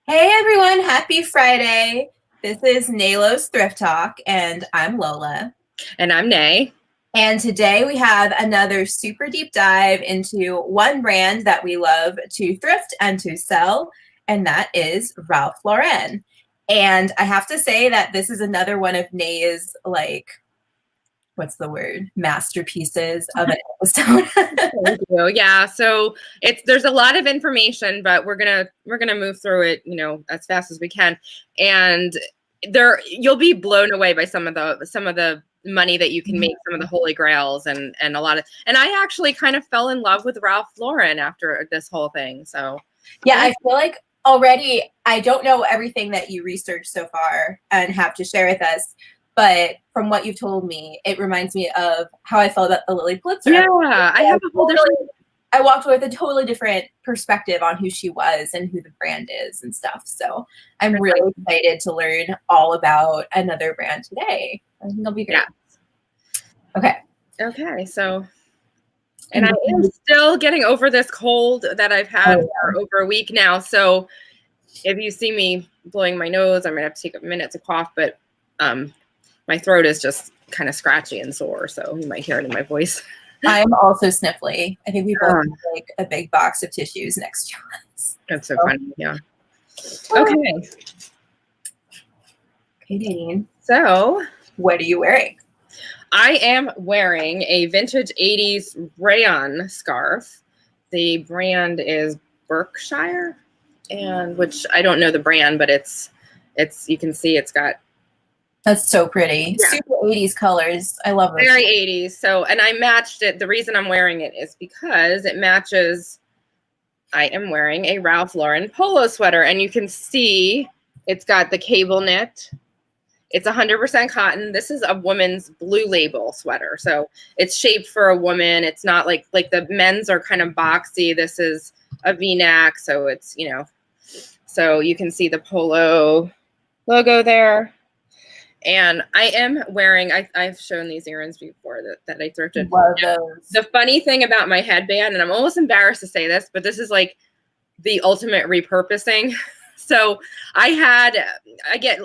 Hey everyone, happy Friday. This is Nalo's Thrift Talk, and I'm Lola. And I'm Nay. And today we have another super deep dive into one brand that we love to thrift and to sell, and that is Ralph Lauren. And I have to say that this is another one of Nay's, masterpieces of an episode. Thank you. Yeah, so there's a lot of information, but we're gonna move through it, as fast as we can. And you'll be blown away by some of the money that you can make, some of the holy grails, and a lot of. And I actually kind of fell in love with Ralph Lauren after this whole thing. So yeah, I feel like already I don't know everything that you researched so far and have to share with us. But from what you've told me, it reminds me of how I felt about the Lily Pulitzer. Yeah, I have a whole different. I walked away with a totally different perspective on who she was and who the brand is and stuff. So I'm really excited to learn all about another brand today. I think it'll be great. Yeah. Okay. So, and I am still getting over this cold that I've had for over a week now. So if you see me blowing my nose, I'm gonna have to take a minute to cough, but my throat is just kind of scratchy and sore, so you might hear it in my voice. I'm also sniffly. I think we both have like a big box of tissues next to us. That's so funny, yeah. Okay. Okay, Nadine. So, what are you wearing? I am wearing a vintage 80s rayon scarf. The brand is Berkshire, and which I don't know the brand, but it's you can see it's got. That's so pretty. Yeah. Super 80s colors. I love it. Very 80s. So, and I matched it. The reason I'm wearing it is because it matches. I am wearing a Ralph Lauren polo sweater, and you can see it's got the cable knit. It's 100% cotton. This is a woman's Blue Label sweater. So it's shaped for a woman. It's not like the men's are kind of boxy. This is a V-neck. So it's, so you can see the polo logo there. And I am wearing, I've shown these earrings before that I thrifted. Love those. The funny thing about my headband, and I'm almost embarrassed to say this, but this is like the ultimate repurposing. So I get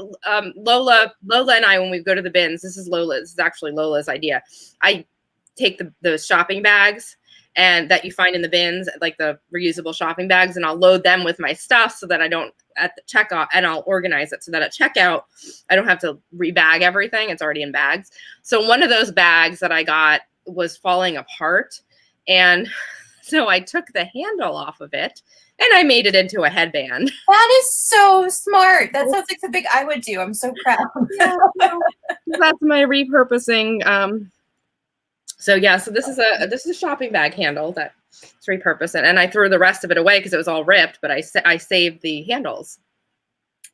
Lola and I, when we go to the bins, this is actually Lola's idea. I take the shopping bags and that you find in the bins, like the reusable shopping bags, and I'll load them with my stuff so that I don't at the checkout, and I'll organize it so that at checkout, I don't have to rebag everything. It's already in bags. So one of those bags that I got was falling apart. And so I took the handle off of it and I made it into a headband. That is so smart. That sounds like something I would do. I'm so proud. Yeah, that's my repurposing. So this is a shopping bag handle that's repurposed, and I threw the rest of it away because it was all ripped, but I saved the handles.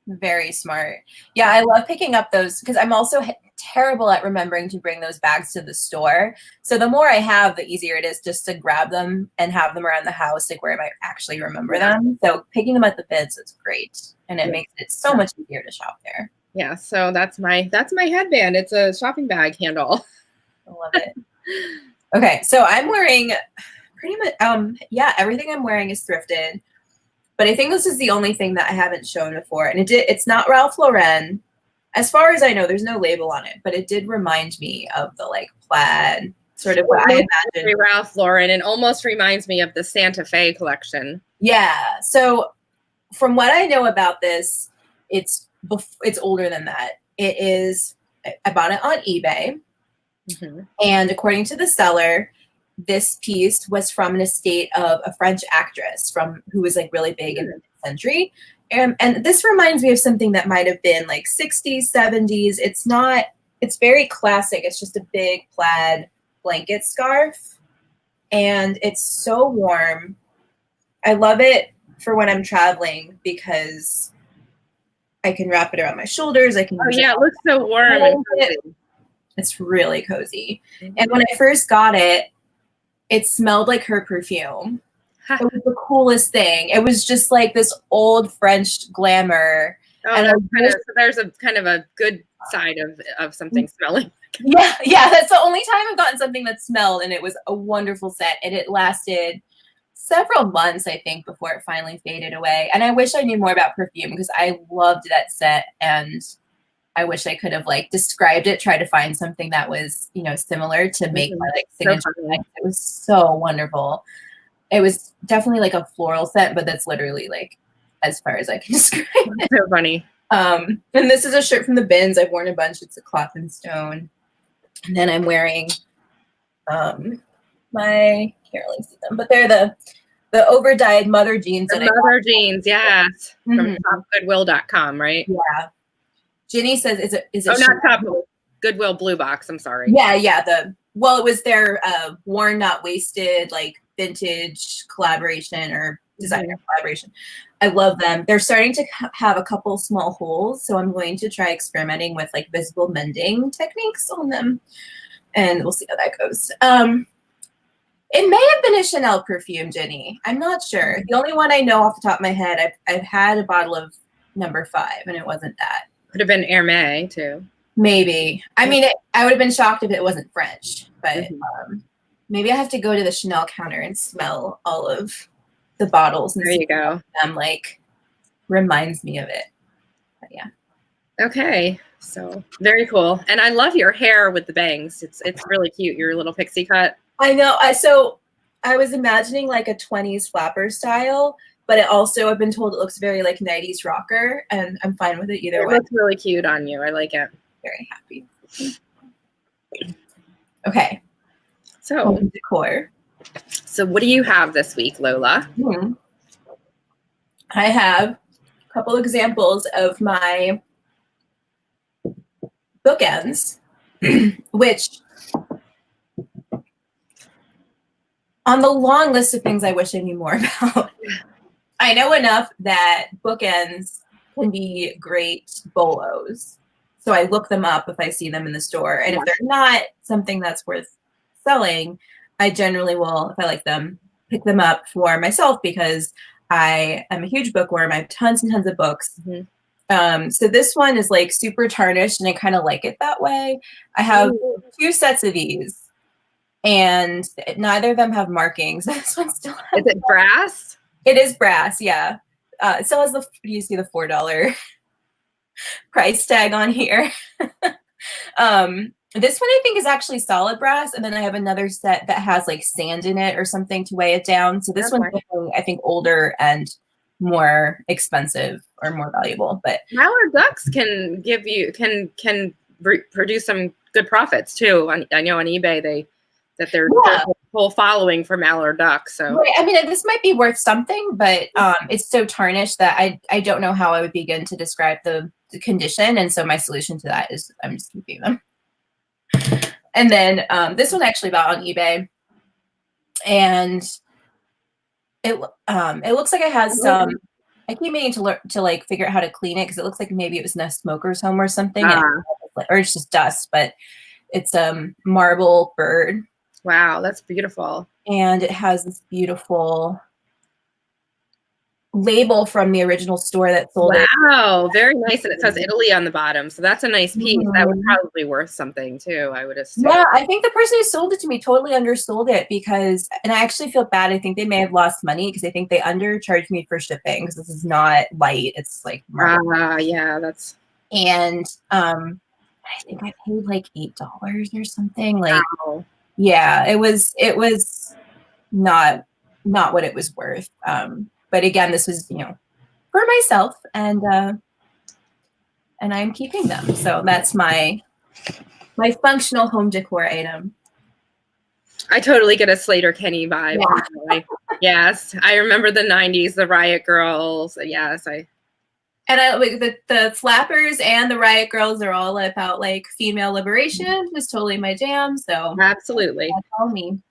Very smart. Yeah, I love picking up those because I'm also terrible at remembering to bring those bags to the store. So the more I have, the easier it is just to grab them and have them around the house, like where I might actually remember them. So picking them at the bins is great, and it makes it so much easier to shop there. Yeah, so that's my headband. It's a shopping bag handle. I love it. Okay, so I'm wearing pretty much, everything I'm wearing is thrifted, but I think this is the only thing that I haven't shown before, and it's not Ralph Lauren. As far as I know, there's no label on it, but it did remind me of the plaid sort of what I imagined. Ralph Lauren, and almost reminds me of the Santa Fe collection. Yeah, so from what I know about this, it's older than that. I bought it on eBay. Mm-hmm. And according to the seller, this piece was from an estate of a French actress who was really big in the century. And this reminds me of something that might have been 60s, 70s. It's very classic. It's just a big plaid blanket scarf. And it's so warm. I love it for when I'm traveling because I can wrap it around my shoulders. It looks so warm and cozy. It's really cozy. Mm-hmm. And when I first got it, it smelled like her perfume. It was the coolest thing. It was just this old French glamour. Oh, and there's a kind of a good side of something smelling. Yeah, that's the only time I've gotten something that smelled, and it was a wonderful set, and it lasted several months, I think, before it finally faded away. And I wish I knew more about perfume because I loved that set, and I wish I could have like described it, tried to find something that was, similar to make my like signature. It was so wonderful. It was definitely like a floral scent, but that's literally like as far as I can describe it. So funny. And this is a shirt from the bins. I've worn a bunch. It's a Cloth and Stone. And then I'm wearing my, can't really see them, but they're the over-dyed mother jeans. Mother jeans, yes. From topgoodwill.com, right? Yeah. Ginny says, is it not Top Goodwill Blue Box, I'm sorry. Yeah, it was their worn not wasted, like vintage collaboration or designer collaboration. I love them. They're starting to have a couple small holes, so I'm going to try experimenting with like visible mending techniques on them, and we'll see how that goes. It may have been a Chanel perfume, Jenny. I'm not sure. The only one I know off the top of my head, I've had a bottle of number 5, and it wasn't that. Could have been Hermès too. Maybe. I mean, I would have been shocked if it wasn't French, but maybe I have to go to the Chanel counter and smell all of the bottles. And there you go. Them like reminds me of it. But yeah. Okay. So very cool. And I love your hair with the bangs. It's really cute. Your little pixie cut. I know. So I was imagining like a 20s flapper style, but it also, I've been told it looks very like 90s rocker, and I'm fine with it either way. It looks really cute on you. I like it. Very happy. Okay. So home decor. So what do you have this week, Lola? I have a couple examples of my bookends, which on the long list of things I wish I knew more about, I know enough that bookends can be great bolos. So I look them up if I see them in the store. And if they're not something that's worth selling, I generally will, if I like them, pick them up for myself because I am a huge bookworm. I have tons and tons of books. So this one is like super tarnished, and I kind of like it that way. I have 2 sets of these, and neither of them have markings. This one still has. Is it brass? It is brass, yeah. It still has you see the $4 price tag on here. This one I think is actually solid brass, and then I have another set that has like sand in it or something to weigh it down. So this one's definitely, I think, older and more expensive or more valuable. But Mallard ducks can give you can produce some good profits too. I know on eBay there's a whole following for Mallard ducks. So right. I mean, this might be worth something, but it's so tarnished that I don't know how I would begin to describe the condition. And so my solution to that is I'm just keeping them. And then this one I actually bought on eBay, and it looks like it has some. I keep meaning to like figure out how to clean it because it looks like maybe it was in a smoker's home or something, or it's just dust. But it's a marble bird. Wow, that's beautiful. And it has this beautiful label from the original store that sold it. Wow, very nice. And it says Italy on the bottom. So that's a nice piece. That would probably be worth something too, I would assume. Yeah, I think the person who sold it to me totally undersold it because, and I actually feel bad. I think they may have lost money because I think they undercharged me for shipping because this is not light. It's like, yeah, that's. And I think I paid like $8 or something. Like, yeah, it was not what it was worth. But again, this was, for myself, and I'm keeping them. So that's my functional home decor item. I totally get a Slater Kenny vibe. Yeah. Yes, I remember the '90s, the Riot Girls. Yes, the flappers and the Riot Girls are all about like female liberation. It's totally my jam. So absolutely, that's all me.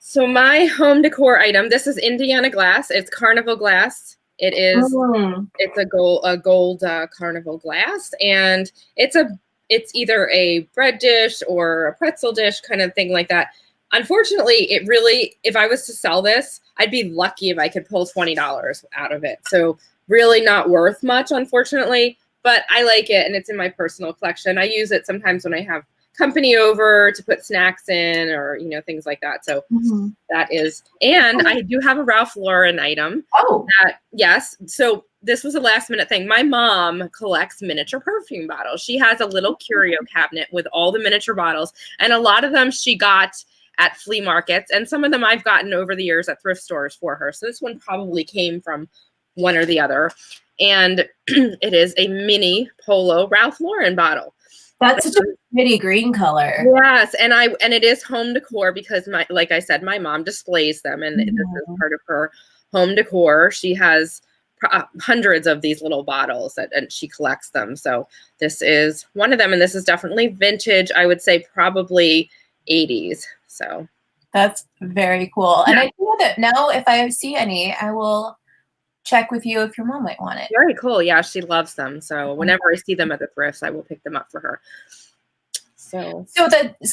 So my home decor item, this is Indiana glass. It's carnival glass. It is. It's a gold carnival glass, and it's either a bread dish or a pretzel dish kind of thing like that. Unfortunately, if I was to sell this, I'd be lucky if I could pull $20 out of it. So really not worth much, unfortunately. But I like it, and it's in my personal collection. I use it sometimes when I have company over to put snacks in, or, you know, things like that. So that is, and I do have a Ralph Lauren item. Oh, yes. So this was a last minute thing. My mom collects miniature perfume bottles. She has a little curio cabinet with all the miniature bottles, and a lot of them she got at flea markets, and some of them I've gotten over the years at thrift stores for her. So this one probably came from one or the other. And it is a mini Polo Ralph Lauren bottle. that's such a pretty green color. Yes, and it is home decor because like I said, my mom displays them, and this is part of her home decor. She has hundreds of these little bottles and she collects them. So this is one of them, and this is definitely vintage. I would say probably 80s. So that's very cool. Yeah. And I know that now if I see any, I will check with you if your mom might want it. Very cool. Yeah, she loves them. So whenever I see them at the thrifts, I will pick them up for her. So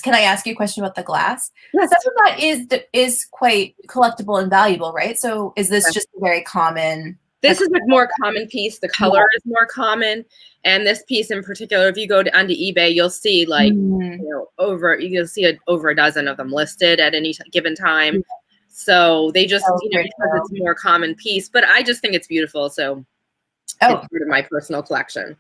can I ask you a question about the glass? Yes. Some of that is quite collectible and valuable, right? So is this just a very common? This is a more common piece. The color is more common. And this piece in particular, if you go onto eBay, you'll see like, you know, you'll see over a dozen of them listed at any given time. So they just, you know, because it's a more common piece, but I just think it's beautiful. So it's part of my personal collection.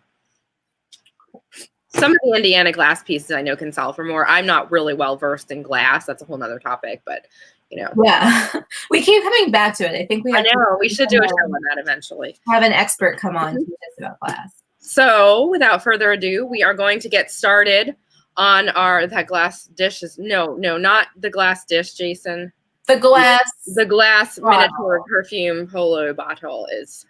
Some of the Indiana glass pieces I know can sell for more. I'm not really well versed in glass. That's a whole nother topic, but you know. Yeah, we keep coming back to it. I think we should do a show on that eventually. Have an expert come on to teach us about glass. So without further ado, we are going to get started on that glass dish. No, not the glass dish, Jason. The glass miniature perfume Polo bottle is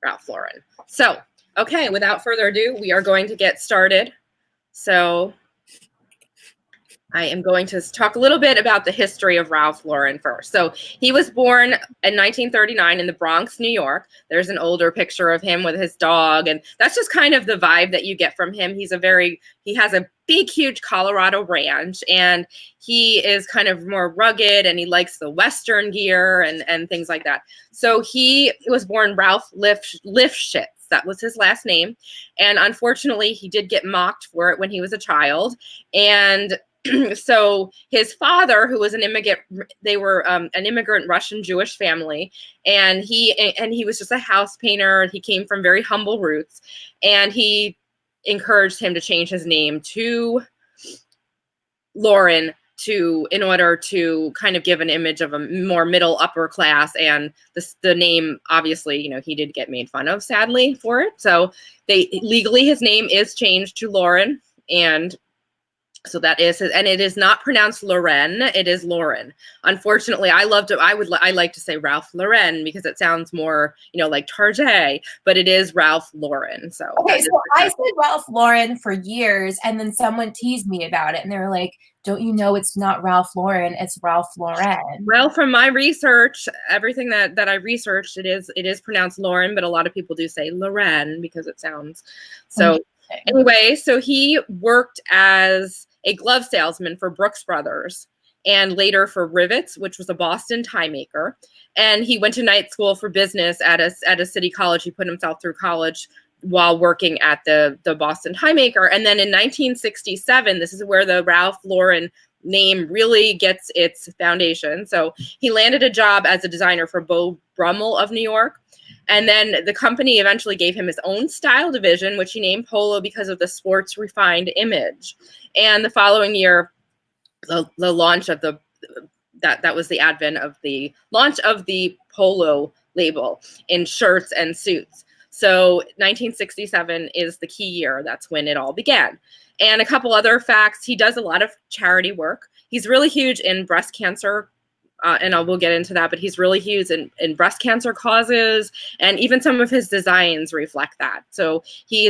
Ralph Lauren. So, okay, without further ado, we are going to get started. So I am going to talk a little bit about the history of Ralph Lauren first. So he was born in 1939 in the Bronx, New York. There's an older picture of him with his dog, and that's just kind of the vibe that you get from him. He has a big, huge Colorado ranch, and he is kind of more rugged, and he likes the Western gear and things like that. So he was born Ralph Lifshitz. That was his last name. And unfortunately, he did get mocked for it when he was a child. And so his father, who was an immigrant, they were an immigrant Russian Jewish family, and he was just a house painter. He came from very humble roots, and he encouraged him to change his name to Lauren in order to kind of give an image of a more middle upper class. And the name, obviously, you know, he did get made fun of, sadly, for it. So legally his name is changed to Lauren, and so that is, and it is not pronounced Loren, it is Lauren. Unfortunately, I like to say Ralph Lauren because it sounds more, you know, like Target, but it is Ralph Lauren. So okay, so I said Ralph Lauren for years, and then someone teased me about it, and they were like, "Don't you know it's not Ralph Lauren, it's Ralph Lauren?" Well, from my research, everything that I researched, it is pronounced Lauren, but a lot of people do say Loren because it sounds so. Anyway, so he worked as a glove salesman for Brooks Brothers and later for Rivets, which was a Boston tie maker. And he went to night school for business at a city college. He put himself through college while working at the Boston tie maker. And then in 1967, this is where the Ralph Lauren name really gets its foundation. So he landed a job as a designer for Beau Brummel of New York. And then the company eventually gave him his own style division, which he named Polo because of the sports refined image. And the following year, the launch of that was the advent of the launch of the Polo label in shirts and suits. So 1967 is the key year. That's when it all began. And a couple other facts: he does a lot of charity work. He's really huge in breast cancer. And we'll get into that, but he's really huge in breast cancer causes, and even some of his designs reflect that. So he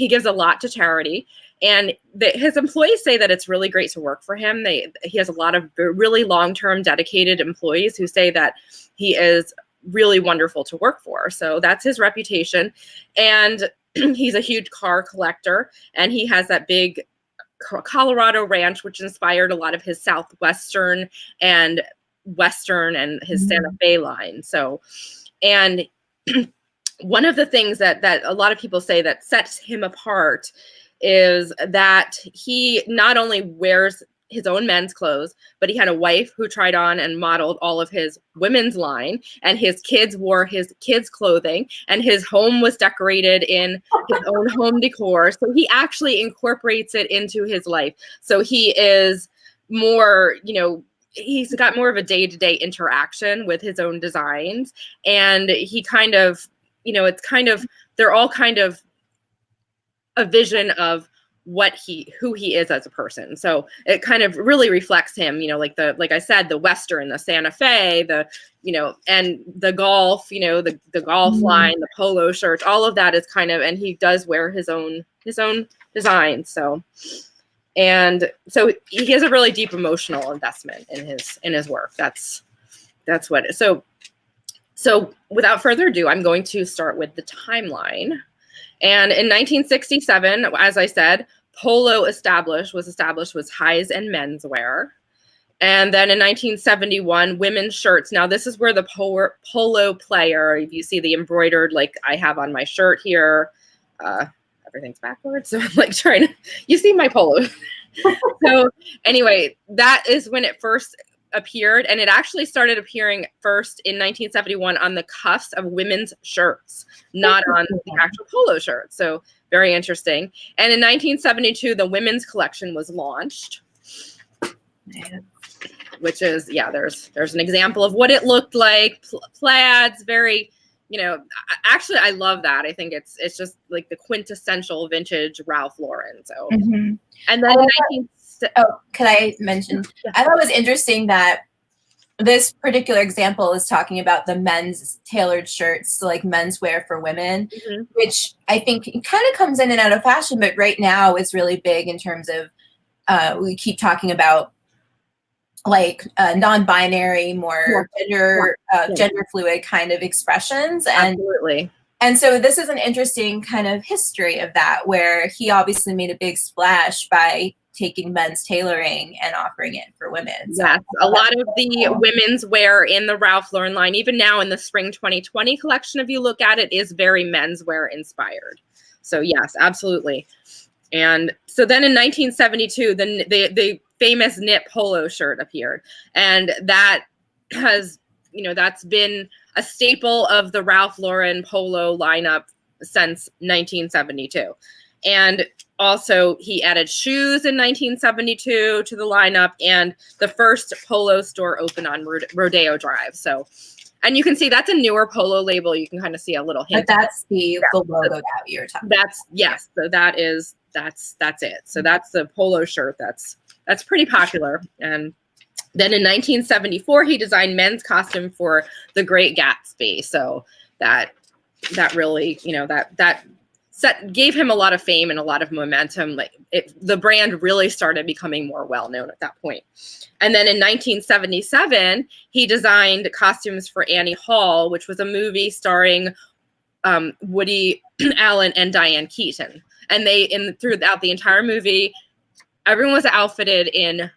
gives a lot to charity, and his employees say that it's really great to work for him. He has a lot of really long-term dedicated employees who say that he is really wonderful to work for. So that's his reputation. And he's a huge car collector, and he has that big Colorado ranch, which inspired a lot of his Southwestern and Western and his Santa Fe line. So, and one of the things that a lot of people say that sets him apart is that he not only wears his own men's clothes, but he had a wife who tried on and modeled all of his women's line, and his kids wore his kids' clothing, and his home was decorated in his own home decor. So he actually incorporates it into his life. So he is more, he's got more of a day-to-day interaction with his own designs. And he kind of, they're all kind of a vision of who he is as a person. So it kind of really reflects him, like I said, the Western, the Santa Fe, and the golf, the golf line, the polo shirt, all of that is kind of, and he does wear his own design. So, and so he has a really deep emotional investment in his work. That's what, so without further ado, I'm going to start with the timeline. And in 1967, as I said, polo was established was highs and menswear. And then in 1971, women's shirts. Now this is where the polo player, if you see the embroidered, like I have on my shirt here, everything's backwards. So I'm like trying to, you see my polo. So anyway, that is when it first appeared, and it actually started appearing first in 1971 on the cuffs of women's shirts, not on the actual polo shirt. So very interesting. And in 1972, the women's collection was launched, which is, there's an example of what it looked like. Plaids, very, actually I love that. I think it's just like the quintessential vintage Ralph Lauren. So, and then can I mention? I thought it was interesting that this particular example is talking about the men's tailored shirts, so like menswear for women, which I think kind of comes in and out of fashion, but right now is really big in terms of we keep talking about like non-binary, more gender fluid kind of expressions, and absolutely. And so this is an interesting kind of history of that, where he obviously made a big splash by taking men's tailoring and offering it for women. So yes, a lot of the women's wear in the Ralph Lauren line, even now in the spring 2020 collection, if you look at it, is very menswear inspired. So yes, absolutely. And so then in 1972, the famous knit polo shirt appeared, and that has, that's been a staple of the Ralph Lauren polo lineup since 1972. And also he added shoes in 1972 to the lineup, and the first polo store opened on Rodeo Drive. So, and you can see that's a newer polo label. You can kind of see a little hint. But that's the logo that you're talking about. Yes. So that's it. So that's the polo shirt. That's pretty popular. And then in 1974, he designed men's costume for The Great Gatsby. So that really, that gave him a lot of fame and a lot of momentum. Like the brand really started becoming more well-known at that point. And then in 1977, he designed costumes for Annie Hall, which was a movie starring Woody Allen and Diane Keaton. And throughout the entire movie, everyone was outfitted in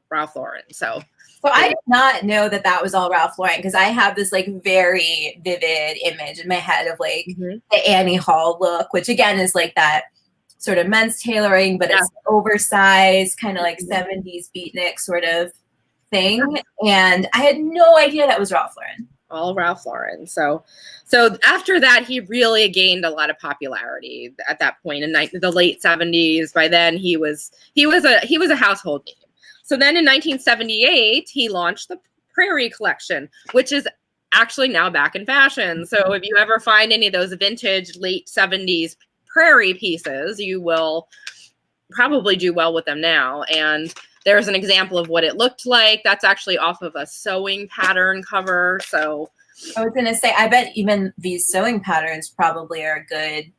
Ralph Lauren. So I did not know that was all Ralph Lauren, because I have this like very vivid image in my head of like the Annie Hall look, which again is like that sort of men's tailoring, but it's oversized, kind of like 70s beatnik sort of thing. And I had no idea that was Ralph Lauren. All Ralph Lauren. So after that, he really gained a lot of popularity at that point in the late 70s. By then he was a household name. So then in 1978, he launched the Prairie collection, which is actually now back in fashion. So if you ever find any of those vintage late 70s Prairie pieces, you will probably do well with them now. And there's an example of what it looked like. That's actually off of a sewing pattern cover. So I was going to say, I bet even these sewing patterns probably are a good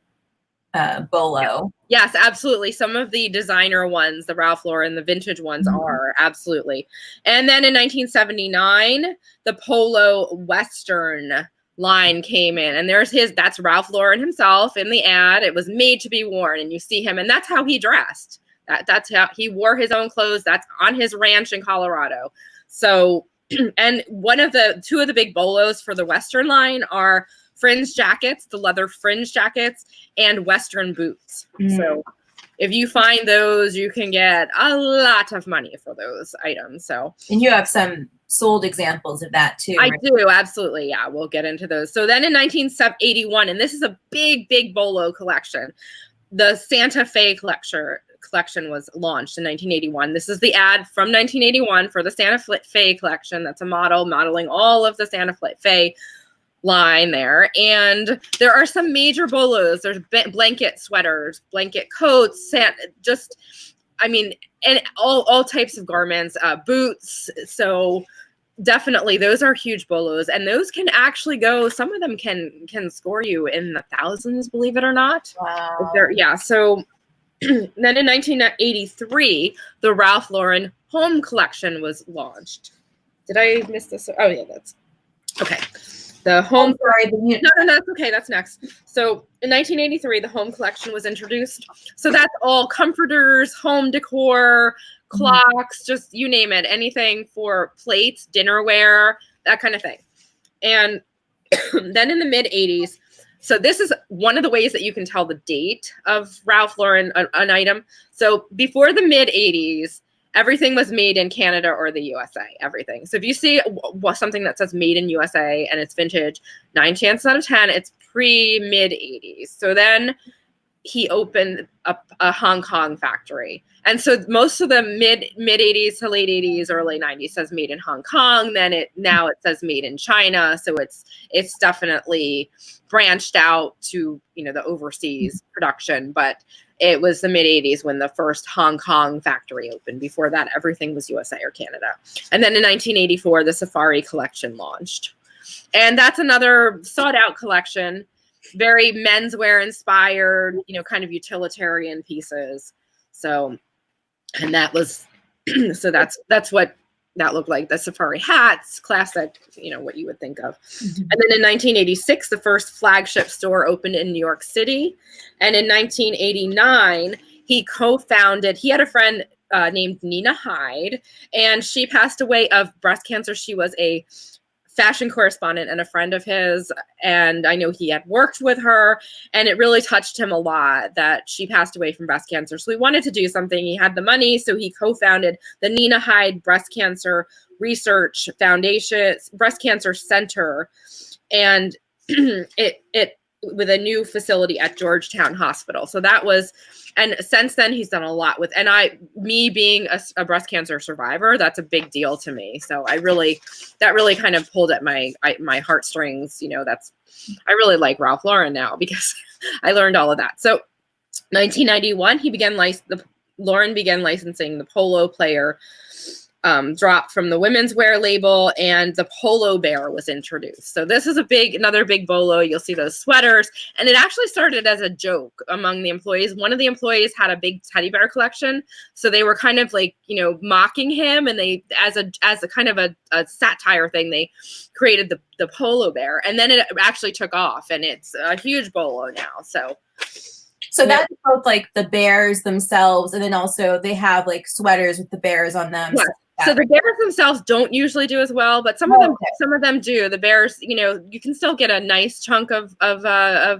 bolo. Yes, absolutely. Some of the designer ones, the Ralph Lauren, the vintage ones are, absolutely. And then in 1979, the Polo Western line came in, and that's Ralph Lauren himself in the ad. It was made to be worn, and you see him, and that's how he dressed. That's how he wore his own clothes. That's on his ranch in Colorado. So, and two of the big bolos for the Western line are fringe jackets, the leather fringe jackets, and Western boots. So if you find those, you can get a lot of money for those items. So, and you have some sold examples of that too. I right? do, absolutely. Yeah, we'll get into those. So then in 1981, and this is a big, big bolo collection, the Santa Fe collection was launched in 1981. This is the ad from 1981 for the Santa Fe collection. That's a model modeling all of the Santa Fe line there. And there are some major bolos. There's blanket sweaters, blanket coats, and all types of garments, boots. So definitely those are huge bolos, and those can actually go, some of them can score you in the thousands, believe it or not. Wow. So then in 1983, the Ralph Lauren home collection was launched. Did I miss this? Oh yeah, that's okay. The home. Oh, sorry, No, that's okay. That's next. So in 1983, the home collection was introduced. So that's all comforters, home decor, clocks, just you name it, anything for plates, dinnerware, that kind of thing. And then in the mid 80s, so this is one of the ways that you can tell the date of Ralph Lauren, an item. So before the mid 80s, everything was made in Canada or the USA, everything. So if you see something that says made in USA and it's vintage, 9 chances out of 10, it's pre-mid 80s. So then he opened up a Hong Kong factory. And so most of the mid 80s to late 80s, early 90s says made in Hong Kong. Now it says made in China. So it's definitely branched out to, the overseas production, but it was the mid 80s when the first Hong Kong factory opened. Before that, everything was USA or Canada. And then in 1984, the Safari collection launched. And that's another sought out collection, very menswear inspired, kind of utilitarian pieces. So, and that was, so that's what that looked like. The Safari hats, classic, what you would think of. Mm-hmm. And then in 1986, the first flagship store opened in New York City. And in 1989, he had a friend named Nina Hyde, and she passed away of breast cancer. She was a fashion correspondent and a friend of his, and I know he had worked with her, and it really touched him a lot that she passed away from breast cancer. So he wanted to do something. He had the money, so he co-founded the Nina Hyde Breast Cancer Research Foundation, Breast Cancer Center, and it with a new facility at Georgetown Hospital. So that was, and since then he's done a lot with, and me being a breast cancer survivor, that's a big deal to me. So that really kind of pulled at my heartstrings. I really like Ralph Lauren now because I learned all of that. So 1991, Lauren began licensing the Polo Player drop from the women's wear label, and the Polo Bear was introduced. So this is another big bolo. You'll see those sweaters, and it actually started as a joke among the employees. One of the employees had a big teddy bear collection, so they were kind of like, mocking him, and they, as a kind of a satire thing, they created the Polo Bear, and then it actually took off, and it's a huge bolo now. So that's both like the bears themselves, and then also they have like sweaters with the bears on them. Yeah. So the bears themselves don't usually do as well, but some of them do. The bears, you can still get a nice chunk of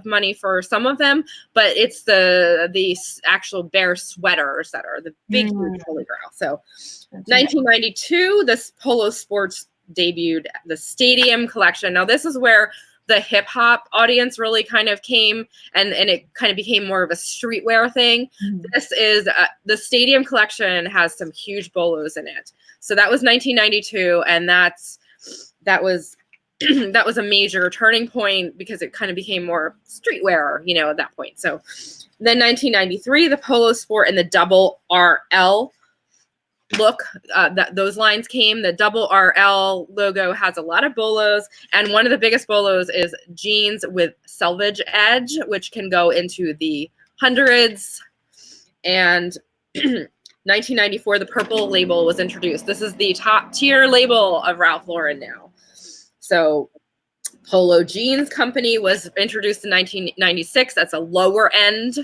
money for some of them, but it's the actual bear sweaters that are the big huge holy grail. So 1992, this Polo Sports debuted the Stadium collection. Now this is where the hip hop audience really kind of came, and it kind of became more of a streetwear thing. Mm-hmm. This is the Stadium collection has some huge bolos in it. So that was 1992, and that was a major turning point because it kind of became more streetwear, at that point. So then 1993, the Polo Sport and the double RL look, those lines came. The double RL logo has a lot of bolos, and one of the biggest bolos is jeans with selvage edge, which can go into the hundreds. And 1994, the purple label was introduced. This is the top tier label of Ralph Lauren now. So Polo Jeans Company was introduced in 1996. That's a lower end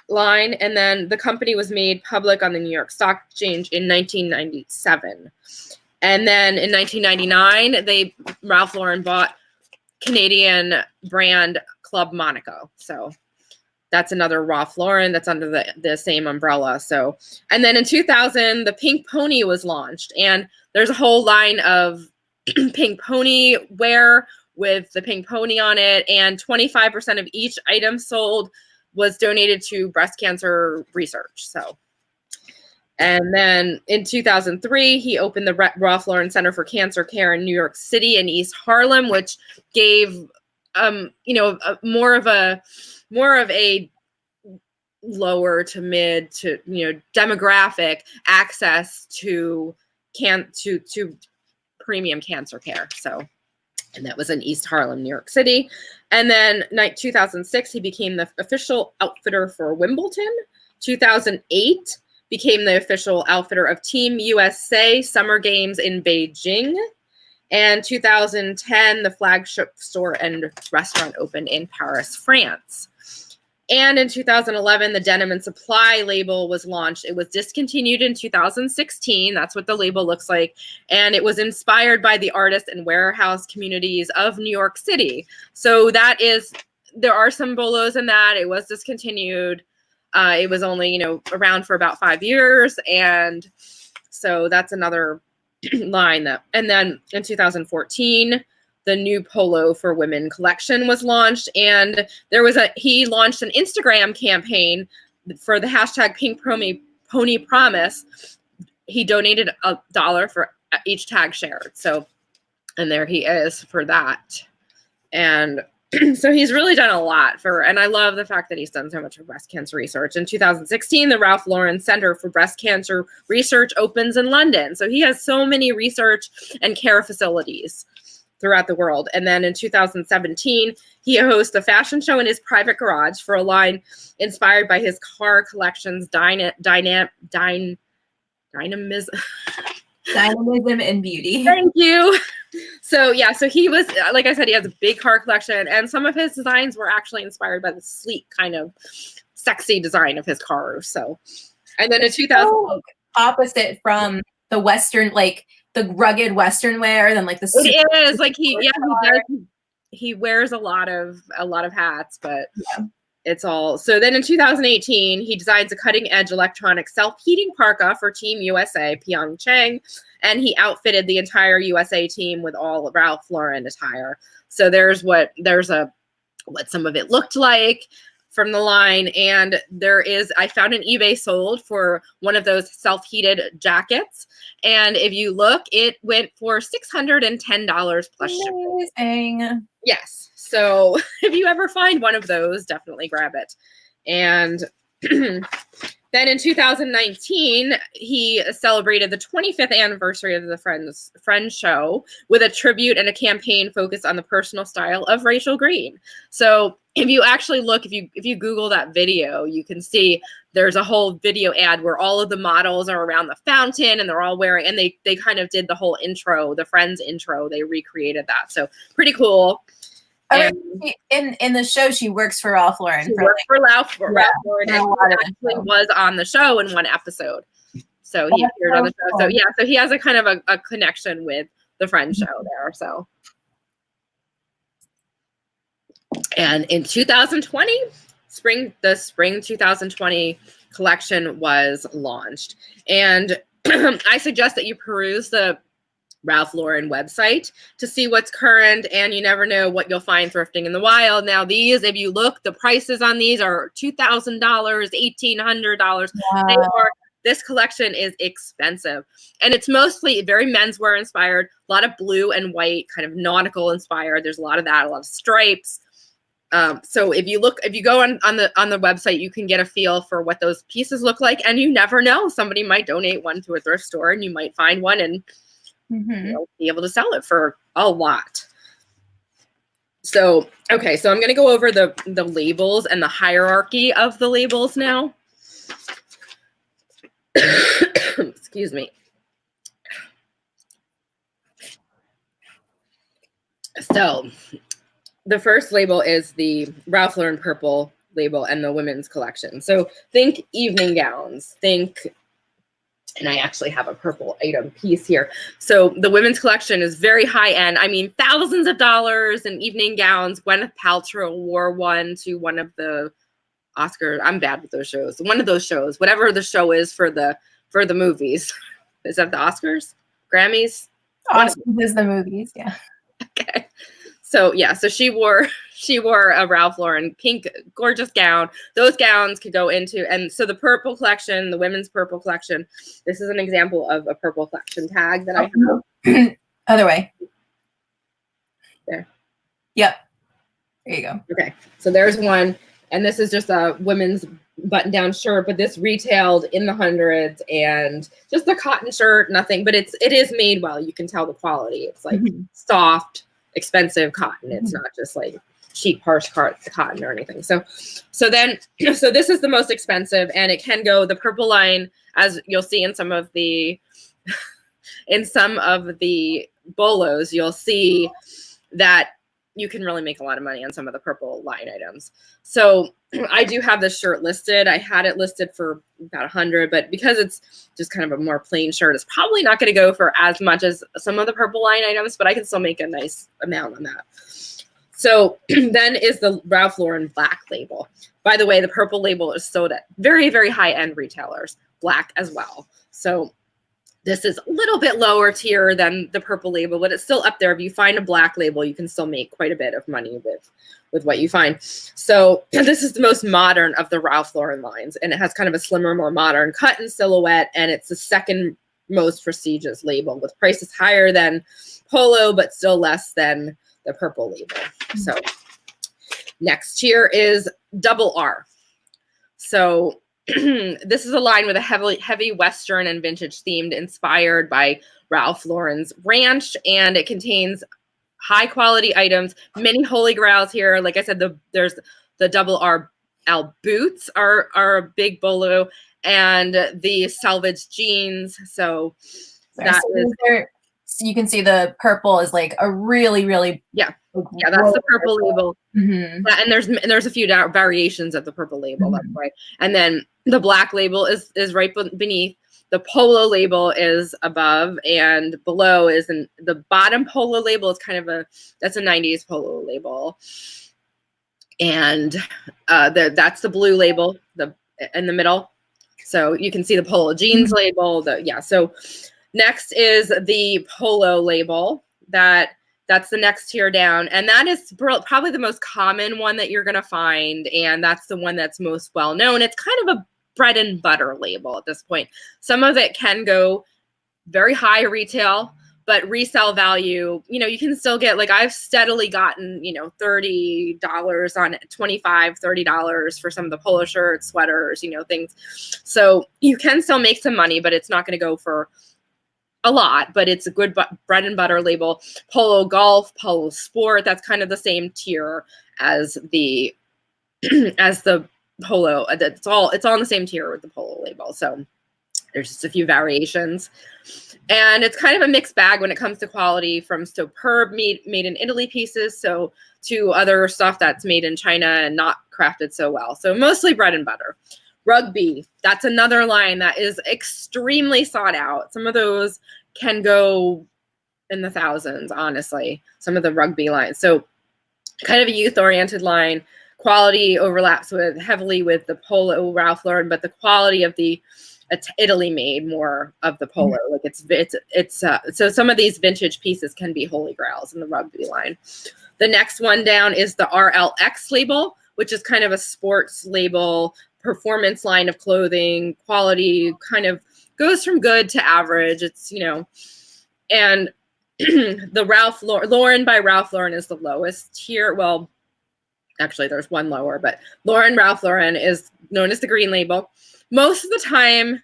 line, and then the company was made public on the New York Stock Exchange in 1997. And then in 1999, Ralph Lauren bought Canadian brand Club Monaco. So that's another Ralph Lauren that's under the same umbrella. So, and then in 2000, the Pink Pony was launched, and there's a whole line of pink pony wear with the pink pony on it, and 25% of each item sold was donated to breast cancer research. So, and then in 2003, he opened the Ralph Lauren Center for Cancer Care in New York City in East Harlem, which gave more of a lower to mid to demographic access to premium cancer care. So, and that was in East Harlem, New York City. And then 2006, he became the official outfitter for Wimbledon. 2008 became the official outfitter of Team USA Summer Games in Beijing. And 2010, the flagship store and restaurant opened in Paris, France. And in 2011, the Denim & Supply label was launched. It was discontinued in 2016. That's what the label looks like. And it was inspired by the artist and warehouse communities of New York City. So there are some bolos in that. It was discontinued. It was only, around for about 5 years. And so that's another line and then in 2014, the new Polo for Women collection was launched, and he launched an Instagram campaign for the hashtag Pink Pony Promise. He donated $1 for each tag shared. So, and there he is for that. And so he's really done a lot and I love the fact that he's done so much for breast cancer research. In 2016, the Ralph Lauren Center for Breast Cancer Research opens in London. So he has so many research and care facilities throughout the world. And then in 2017, he hosts a fashion show in his private garage for a line inspired by his car collection's dynamism and beauty. Thank you. So yeah, so he was, like I said, he has a big car collection, and some of his designs were actually inspired by the sleek kind of sexy design of his cars. So, and then in 2000, opposite from the Western, like the rugged Western wear, than like the. It is like he wears a lot of hats, but it's all. So then in 2018, he designs a cutting edge electronic self-heating parka for Team USA Pyeongchang, and he outfitted the entire USA team with all Ralph Lauren attire. So there's what some of it looked like from the line, and I found an eBay sold for one of those self-heated jackets, and if you look, it went for $610 plus shipping. Amazing. Yes. So if you ever find one of those, definitely grab it. And then in 2019, he celebrated the 25th anniversary of the Friends show with a tribute and a campaign focused on the personal style of Rachel Green. So if you actually look, if you Google that video, you can see there's a whole video ad where all of the models are around the fountain and they're all wearing, and they kind of did the whole intro, the Friends intro. They recreated that. So pretty cool. In the show, she works for Ralph Lauren. She worked for Ralph Lauren, and he actually was on the show in one episode. So he appeared on the show. So yeah, so he has a kind of a connection with the Friends show there. So, and in 2020, the spring 2020 collection was launched, and I suggest that you peruse the Ralph Lauren website to see what's current, and you never know what you'll find thrifting in the wild. Now these, if you look, the prices on these are $2,000, $1,800. This collection is expensive, and it's mostly very menswear inspired, a lot of blue and white, kind of nautical inspired. There's a lot of that, a lot of stripes. So if you go on the website, you can get a feel for what those pieces look like, and you never know, somebody might donate one to a thrift store, and you might find one and be able to sell it for a lot. So, okay, so I'm going to go over the labels and the hierarchy of the labels now. Excuse me. So, the first label is the Ralph Lauren purple label and the women's collection. So, think evening gowns, and I actually have a purple item piece here. So the women's collection is very high end. I mean, thousands of dollars in evening gowns. Gwyneth Paltrow wore one to one of the Oscar. I'm bad with those shows. One of those shows, whatever the show is for the movies. Is that the Oscars? Grammys? Oscars is the movies, yeah. Okay. So yeah, so she wore a Ralph Lauren pink gorgeous gown. Those gowns could go into, and so the purple collection, the women's purple collection, this is an example of a purple collection tag that I have. Other way. There. Yep. There you go. Okay. So there's one, and this is just a women's button-down shirt, but this retailed in the hundreds, and just a cotton shirt, nothing, but it is made well. You can tell the quality. It's like soft, expensive cotton. It's not just like cheap harsh cotton or anything. So this is the most expensive, and it can go the purple line, as you'll see in some of the bolos, you'll see that you can really make a lot of money on some of the purple line items. So I do have this shirt listed. I had it listed for about 100, but because it's just kind of a more plain shirt, it's probably not going to go for as much as some of the purple line items, but I can still make a nice amount on that. So then is the Ralph Lauren black label. By the way, the purple label is sold at very, very high-end retailers, black as well. So this is a little bit lower tier than the purple label, but it's still up there. If you find a black label, you can still make quite a bit of money with what you find. So this is the most modern of the Ralph Lauren lines, and it has kind of a slimmer, more modern cut and silhouette, and it's the second most prestigious label with prices higher than Polo, but still less than the purple label. So next tier is Double R. So this is a line with a heavy Western and vintage themed, inspired by Ralph Lauren's ranch, and it contains high quality items, many holy grails here. Like I said, there's the Double R boots are a big bolo, and the salvage jeans. So that is there. So you can see the purple is like a really, really yeah, that's the purple label. Yeah, and there's a few variations of the purple label. That's right. And then the black label is right beneath. The Polo label is above, and below is the bottom Polo label is kind of that's a 90s Polo label. And that's the blue label, in the middle. So you can see the Polo jeans label. So next is the Polo label. That's the next tier down, and that is probably the most common one that you're going to find, and that's the one that's most well known. It's kind of a bread and butter label at this point. Some of it can go very high retail, but resale value, you can still get, like I've steadily gotten, $30 on it, $25, $30 for some of the polo shirts, sweaters, things. So you can still make some money, but it's not going to go for a lot, but it's a good bread and butter label. Polo golf, polo sport, that's kind of the same tier as the polo. It's all on the same tier with the Polo label. So there's just a few variations, and it's kind of a mixed bag when it comes to quality, from superb made in Italy pieces to other stuff that's made in China and not crafted so well. So mostly bread and butter. Rugby, that's another line that is extremely sought out. Some of those can go in the thousands, honestly, some of the rugby lines. So kind of a youth-oriented line. Quality overlaps heavily with the Polo Ralph Lauren, but the quality of it's Italy made more of the Polo. Like it's so some of these vintage pieces can be holy grails in the rugby line. The next one down is the RLX label, which is kind of a sports label, performance line of clothing. Quality kind of goes from good to average. It's, and the Lauren by Ralph Lauren is the lowest tier. Well, actually there's one lower, but Ralph Lauren is known as the green label. Most of the time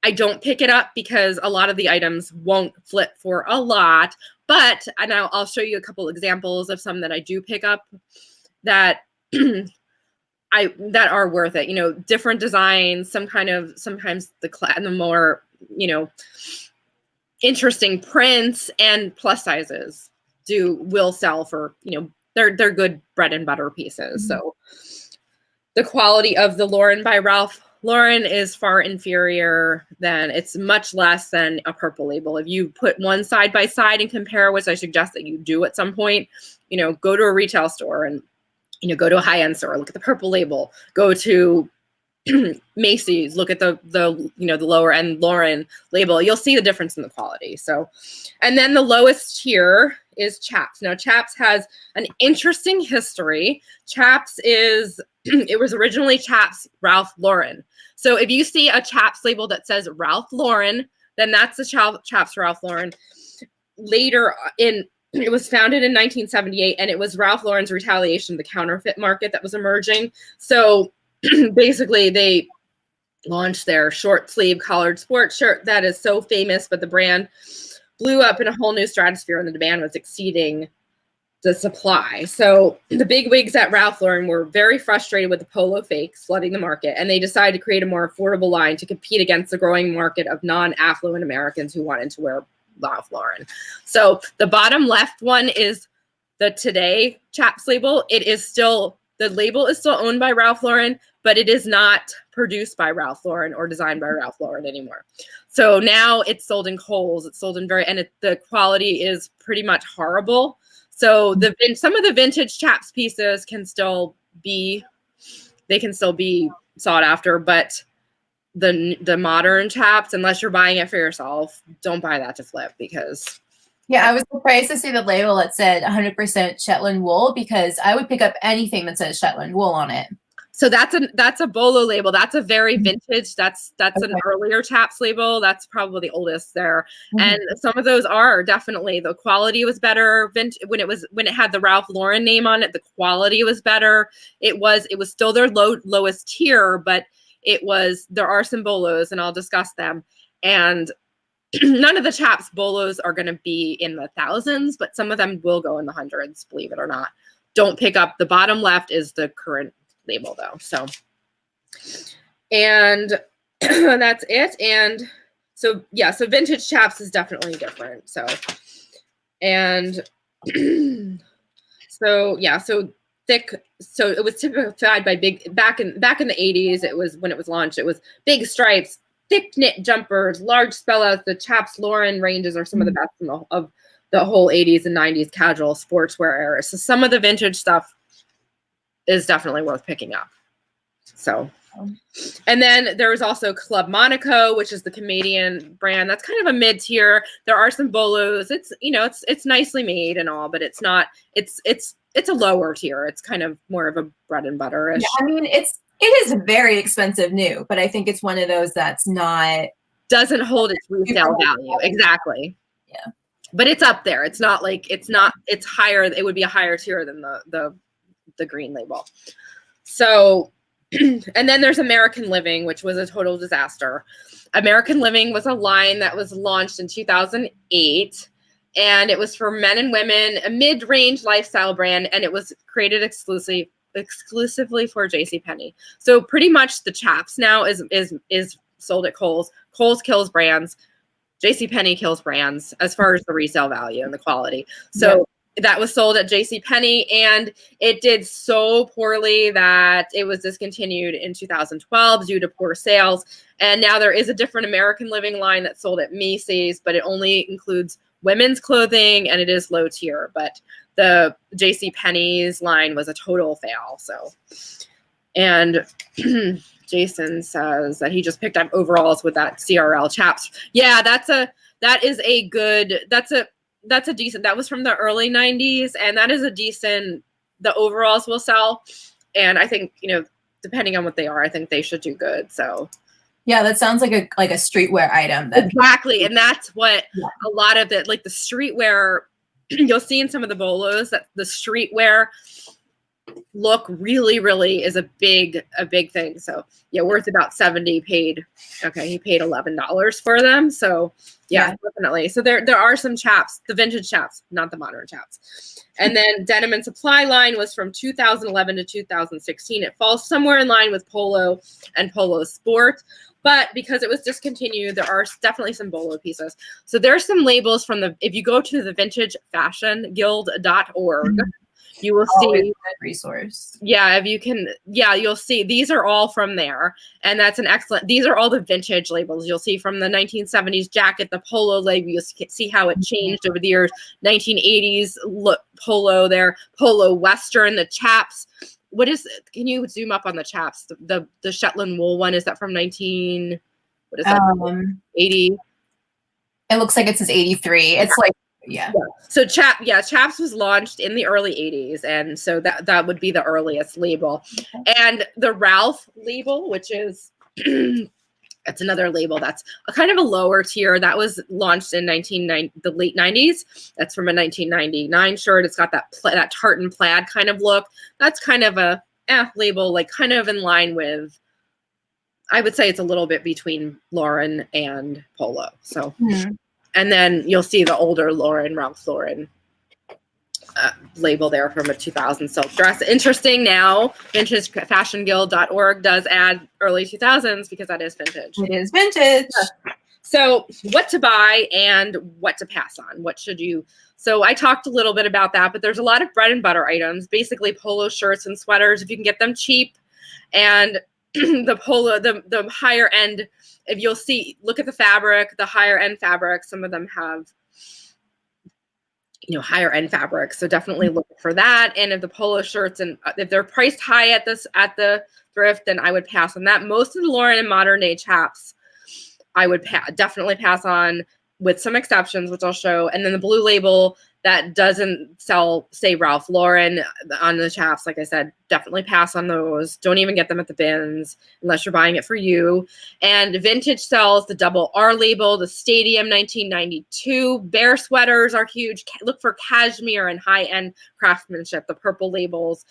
I don't pick it up because a lot of the items won't flip for a lot, but I'll show you a couple examples of some that I do pick up that that are worth it. Different designs, sometimes the more, interesting prints, and plus sizes will sell for, they're good bread and butter pieces. So the quality of the Lauren by Ralph Lauren is far inferior it's much less than a purple label. If you put one side by side and compare, which I suggest that you do at some point, go to a retail store and go to a high-end store, look at the purple label, go to Macy's, look at the lower end Lauren label, you'll see the difference in the quality. So, and then the lowest tier is Chaps. Now Chaps has an interesting history. Chaps is, it was originally Chaps Ralph Lauren. So if you see a Chaps label that says Ralph Lauren, then that's the Chaps Ralph Lauren. Later it was founded in 1978, and it was Ralph Lauren's retaliation to the counterfeit market that was emerging. So basically, they launched their short sleeve collared sports shirt that is so famous, but the brand blew up in a whole new stratosphere, and the demand was exceeding the supply. So the big wigs at Ralph Lauren were very frustrated with the polo fakes flooding the market, and they decided to create a more affordable line to compete against the growing market of non-affluent Americans who wanted to wear Ralph Lauren. So the bottom left one is the Today Chaps label. The label is still owned by Ralph Lauren, but it is not produced by Ralph Lauren or designed by Ralph Lauren anymore. So now it's sold in Kohl's. It's sold in the quality is pretty much horrible. So some of the vintage Chaps pieces can still be sought after, but the modern Chaps, unless you're buying it for yourself, don't buy that to flip, because yeah, I was surprised to see the label that said 100% Shetland wool, because I would pick up anything that says Shetland wool on it. So that's a Bolo label. That's a very vintage. That's okay. An earlier Chaps label. That's probably the oldest there. And some of those are definitely, the quality was better. When it had the Ralph Lauren name on it, the quality was better. It was still their lowest tier, but there are some Bolos, and I'll discuss them. And none of the Chaps Bolos are going to be in the thousands, but some of them will go in the hundreds, believe it or not. Don't pick up. The bottom left is the current label though. So, and that's it. And so, yeah, so vintage Chaps is definitely different. So, and so, yeah, so thick. So it was typified by back in the 80s. It was, when it was launched, it was big stripes, thick knit jumpers, large spellouts. The Chaps Lauren ranges are some of the best of the whole 80s and 90s casual sportswear era. So some of the vintage stuff is definitely worth picking up. So, and then there was also Club Monaco, which is the Canadian brand. That's kind of a mid-tier. There are some Bolos. It's, it's nicely made and all, but it's not, it's a lower tier. It's kind of more of a bread and butter-ish. Yeah, I mean, it is very expensive new, but I think it's one of those that's not, doesn't hold its retail value. Exactly. Yeah. But it's up there. It's not like, it's higher. It would be a higher tier than the green label. So, and then there's American Living, which was a total disaster. American Living was a line that was launched in 2008, and it was for men and women, a mid-range lifestyle brand, and it was created exclusively for JCPenney. So pretty much the Chaps now is sold at Kohl's. Kohl's kills brands. JCPenney kills brands as far as the resale value and the quality. So that was sold at JCPenney, and it did so poorly that it was discontinued in 2012 due to poor sales. And now there is a different American Living line that's sold at Macy's, but it only includes women's clothing, and it is low tier. But the JCPenney's line was a total fail. So, and Jason says that he just picked up overalls with that CRL Chaps. Yeah, that's a decent, that was from the early 90s, and that is a decent, the overalls will sell. And I think, depending on what they are, I think they should do good. So yeah, that sounds like a streetwear item. Exactly. And that's what a lot of it, like the streetwear, you'll see in some of the Bolos that the streetwear look really, really is a big thing. So yeah, worth about 70 paid. Okay. He paid $11 for them. So yeah, definitely. So there are some Chaps, the vintage Chaps, not the modern Chaps. And then Denim and Supply line was from 2011 to 2016. It falls somewhere in line with Polo and Polo Sport, but because it was discontinued, there are definitely some Bolo pieces. So there's some labels from if you go to the vintagefashionguild.org, you will Always see a good resource. Yeah, if you can, yeah, you'll see these are all from there. And that's an excellent, these are all the vintage labels. You'll see from the 1970s jacket, the polo label, you'll see how it changed over the years. 1980s look, polo there, polo western, the chaps. What is, can you zoom up on the chaps? The Shetland wool one, is that from 19, what is that, 80? It looks like it says 83. It's like, yeah. So Chaps was launched in the early 80s, and so that would be the earliest label. Okay. And the Ralph label, which is that's another label that's a kind of a lower tier, that was launched in the late 90s. That's from a 1999 shirt. It's got that tartan plaid kind of look. That's kind of a label, like kind of in line with, I would say it's a little bit between Lauren and Polo. So, and then you'll see the older Ralph Lauren label there from a 2000 silk dress. Interesting now, vintagefashionguild.org does add early 2000s because that is vintage. It is vintage. Yeah. So what to buy and what to pass on. What should you, so I talked a little bit about that, but there's a lot of bread and butter items, basically polo shirts and sweaters, if you can get them cheap. And the polo, the higher end, if you'll see, look at the fabric, the higher end fabric, some of them have, higher end fabrics. So definitely look for that. And if the polo shirts, and if they're priced high at the thrift, then I would pass on that. Most of the Lauren and modern day chaps, I would definitely pass on, with some exceptions, which I'll show. And then the blue label that doesn't sell, say, Ralph Lauren on the chaps, like I said, definitely pass on those. Don't even get them at the bins unless you're buying it for you. And vintage sells the double R label, the Stadium 1992. Bear sweaters are huge. Look for cashmere and high-end craftsmanship, the purple labels.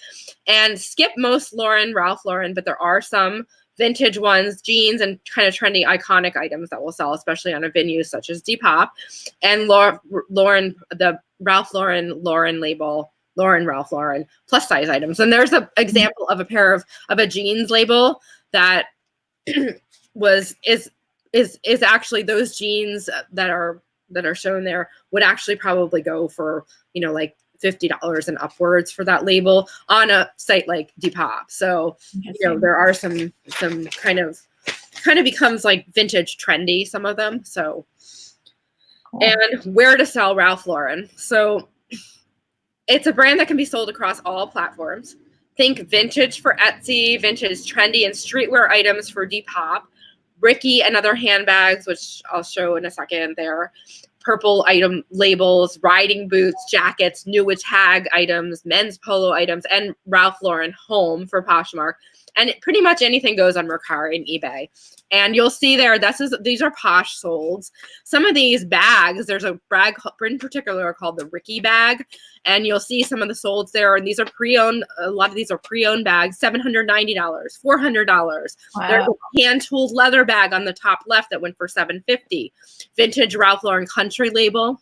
And skip most Ralph Lauren, but there are some vintage ones, jeans, and kind of trendy iconic items that will sell, especially on a venue such as Depop. And Lauren, the Ralph Lauren label, Ralph Lauren plus size items. And there's an example of a pair of a jeans label that is actually, those jeans that are shown there would actually probably go for, like $50 and upwards for that label on a site like Depop. So, there are some kind of becomes like vintage trendy, some of them. So, cool. And where to sell Ralph Lauren. So it's a brand that can be sold across all platforms. Think vintage for Etsy, vintage trendy and streetwear items for Depop, Ricky and other handbags, which I'll show in a second there. Purple item labels, riding boots, jackets, new tag items, men's polo items, and Ralph Lauren home for Poshmark. And pretty much anything goes on Mercari and eBay. And you'll see there, these are Posh solds. Some of these bags, there's a bag in particular called the Ricky bag. And you'll see some of the solds there. And these are pre-owned. A lot of these are pre-owned bags, $790, $400. Wow. There's a hand-tooled leather bag on the top left that went for $750. Vintage Ralph Lauren country label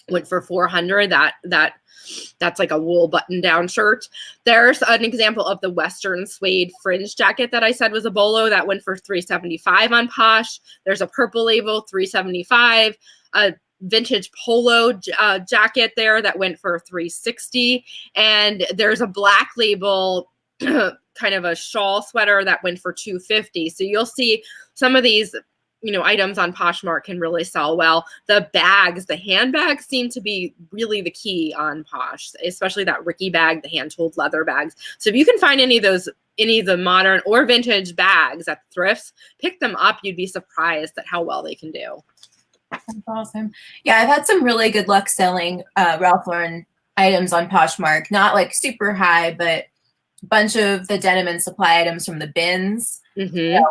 went for $400. That's like a wool button-down shirt. There's an example of the Western suede fringe jacket that I said was a bolo that went for $375 on Posh. There's a purple label, $375. A vintage polo jacket there that went for $360. And there's a black label, kind of a shawl sweater that went for $250. So you'll see some of these items on Poshmark can really sell well. The bags, the handbags seem to be really the key on Posh, especially that Ricky bag, the hand-tooled leather bags. So if you can find any of the modern or vintage bags at thrifts, pick them up. You'd be surprised at how well they can do. That's awesome. Yeah, I've had some really good luck selling Ralph Lauren items on Poshmark. Not like super high, but a bunch of the denim and supply items from the bins. Mm-hmm. So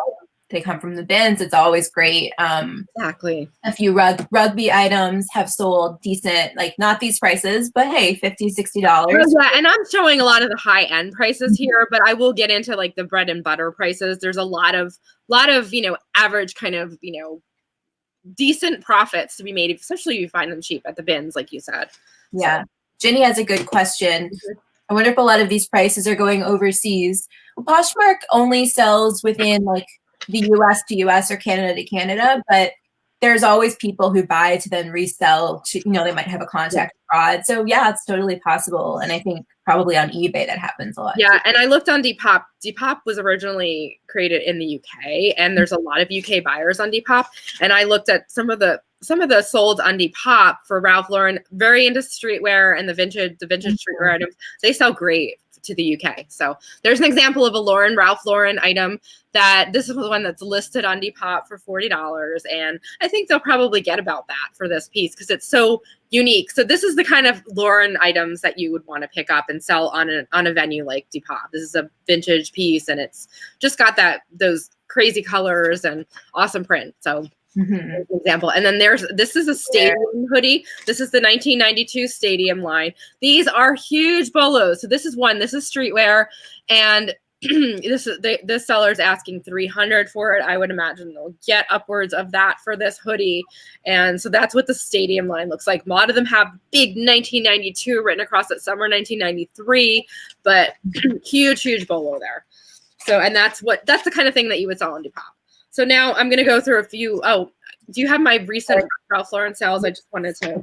they come from the bins. It's always great. Exactly. A few rugby items have sold decent, like not these prices, but hey, $50, $60. Yeah, and I'm showing a lot of the high end prices here, but I will get into like the bread and butter prices. There's a lot of average kind of decent profits to be made, especially if you find them cheap at the bins, like you said. Yeah. So. Jenny has a good question. Mm-hmm. I wonder if a lot of these prices are going overseas. Well, Poshmark only sells within like the US to US or Canada to Canada, but there's always people who buy to then resell to, you know, they might have a contact fraud. So yeah, it's totally possible. And I think probably on eBay that happens a lot. Yeah, too. and I looked on Depop. Depop was originally created in the UK, and there's a lot of UK buyers on Depop. And I looked at some of the sold on Depop for Ralph Lauren, very into streetwear and the vintage streetwear items. They sell great to the UK. So there's an example of a Ralph Lauren item that this is the one that's listed on Depop for $40. And I think they'll probably get about that for this piece because it's so unique. So this is the kind of Lauren items that you would want to pick up and sell on a venue like Depop. This is a vintage piece and it's just got those crazy colors and awesome print. So an example. And then this is a stadium hoodie. This is the 1992 stadium line. These are huge bolos. So this is streetwear, and this seller's asking $300 for it. I would imagine they'll get upwards of that for this hoodie. And so that's what the stadium line looks like. A lot of them have big 1992 written across it. Some are 1993, but huge bolo there. So, and that's the kind of thing that you would sell on Depop. So now I'm going to go through a few. Oh, do you have my recent Ralph Lauren sales? I just wanted to.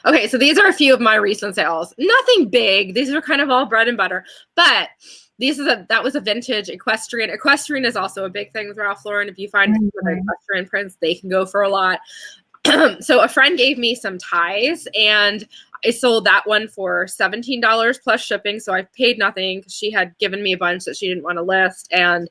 Okay, so these are a few of my recent sales. Nothing big. These are kind of all bread and butter. But that was a vintage equestrian. Equestrian is also a big thing with Ralph Lauren. If you find equestrian prints, they can go for a lot. So a friend gave me some ties, and I sold that one for $17 plus shipping. So I paid nothing because she had given me a bunch that she didn't want to list. And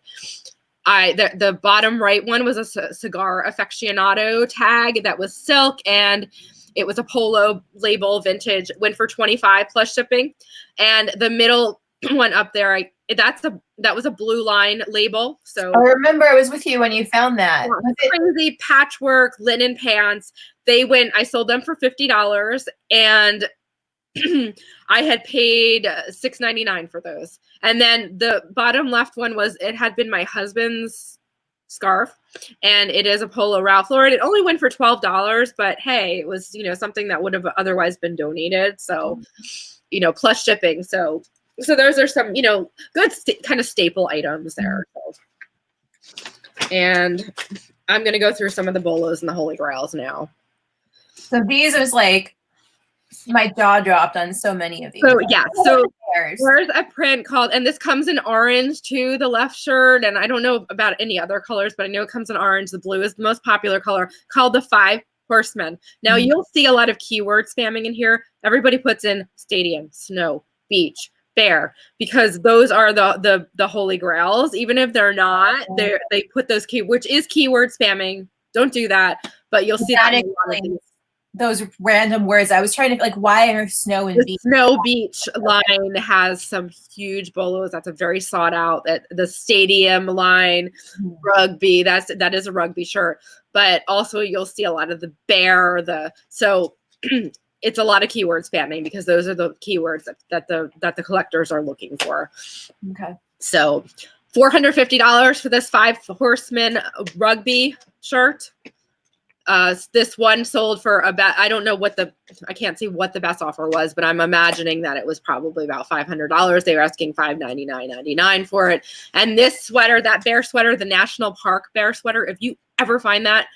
the bottom right one was a cigar aficionado tag that was silk, and it was a polo label vintage, went for $25 plus shipping. And the middle one up there, that was a Blue Line label. So I remember I was with you when you found that. Crazy patchwork linen pants. I sold them for $50, and I had paid $6.99 for those. And then the bottom left one it had been my husband's scarf, and it is a polo Ralph Lauren. It only went for $12, but hey, it was, something that would have otherwise been donated. So, plus shipping. So those are some, good kind of staple items there. So. And I'm going to go through some of the bolos and the Holy Grails now. So these was like, my jaw dropped on so many of these. So yeah, so there's a print called, and this comes in orange too, the left shirt, and I don't know about any other colors, but I know it comes in orange. The blue is the most popular color, called the 5 Horsemen. Now you'll see a lot of keyword spamming in here. Everybody puts in stadium, snow, beach, bear, because those are the Holy Grails. Even if they're not, they put those which is keyword spamming. Don't do that, but you'll see that in a lot of these. Those random words. I was trying to why are snow and beach? Snow beach line has some huge bolos. That's a very sought out. The stadium line, rugby. That is a rugby shirt. But also you'll see a lot of the bear. So it's a lot of keyword spamming because those are the keywords that the collectors are looking for. Okay. So $450 for this 5 Horsemen rugby shirt. This one sold for about, I don't know I can't see what the best offer was, but I'm imagining that it was probably about $500. They were asking $599.99 for it. And this sweater, that bear sweater, the National Park bear sweater, if you ever find that,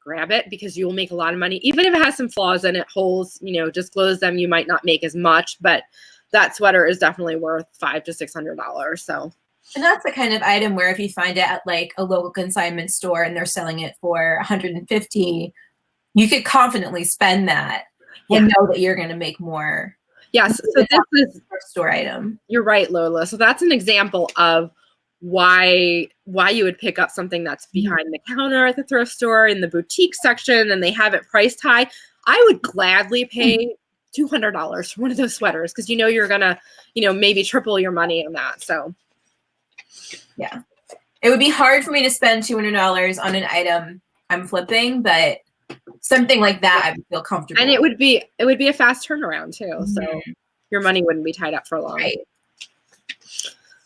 grab it because you will make a lot of money. Even if it has some flaws in it, holes, disclose them, you might not make as much, but that sweater is definitely worth $500 to $600. So. And that's the kind of item where if you find it at a local consignment store and they're selling it for $150, you could confidently spend that and know that you're going to make more. Yes. So this is a store item. You're right, Lola. So that's an example of why you would pick up something that's behind the counter at the thrift store in the boutique section and they have it priced high. I would gladly pay $200 for one of those sweaters because you're going to, maybe triple your money on that. So. Yeah, it would be hard for me to spend $200 on an item I'm flipping, but something like that I would feel comfortable. And it would be a fast turnaround too, so your money wouldn't be tied up for long. Right.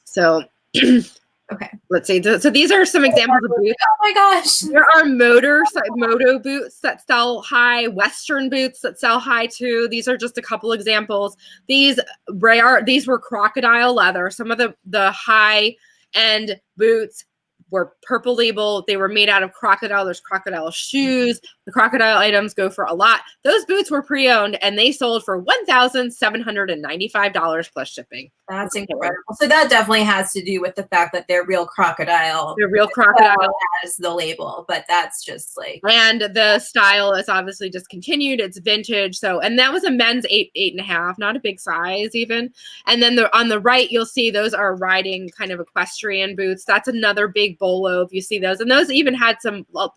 So, okay, let's see. So these are some examples of boots. Oh my gosh! There are moto boots that sell high, Western boots that sell high too. These are just a couple examples. These were crocodile leather. Some of the high end boots, were purple label. They were made out of crocodile. There's crocodile shoes. The crocodile items go for a lot. Those boots were pre-owned and they sold for $1,795 plus shipping. That's incredible. So that definitely has to do with the fact that they're real crocodile. They're real crocodile. Has the label, but that's just like. And the style is obviously discontinued. It's vintage. So, and that was a men's 8.5, not a big size even. And then on the right, you'll see those are riding kind of equestrian boots. That's another big bolo if you see those. And those even had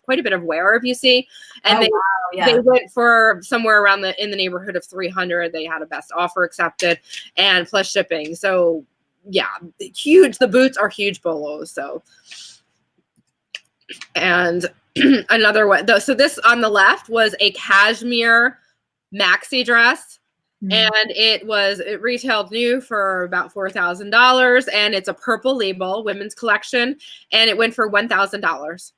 quite a bit of wear if you see. And they went for somewhere around in the neighborhood of 300. They had a best offer accepted and plus shipping. So yeah, huge. The boots are huge bolos. So, and another one. So this on the left was a cashmere maxi dress. And it retailed new for about $4,000, and it's a purple label women's collection, and it went for $1,000.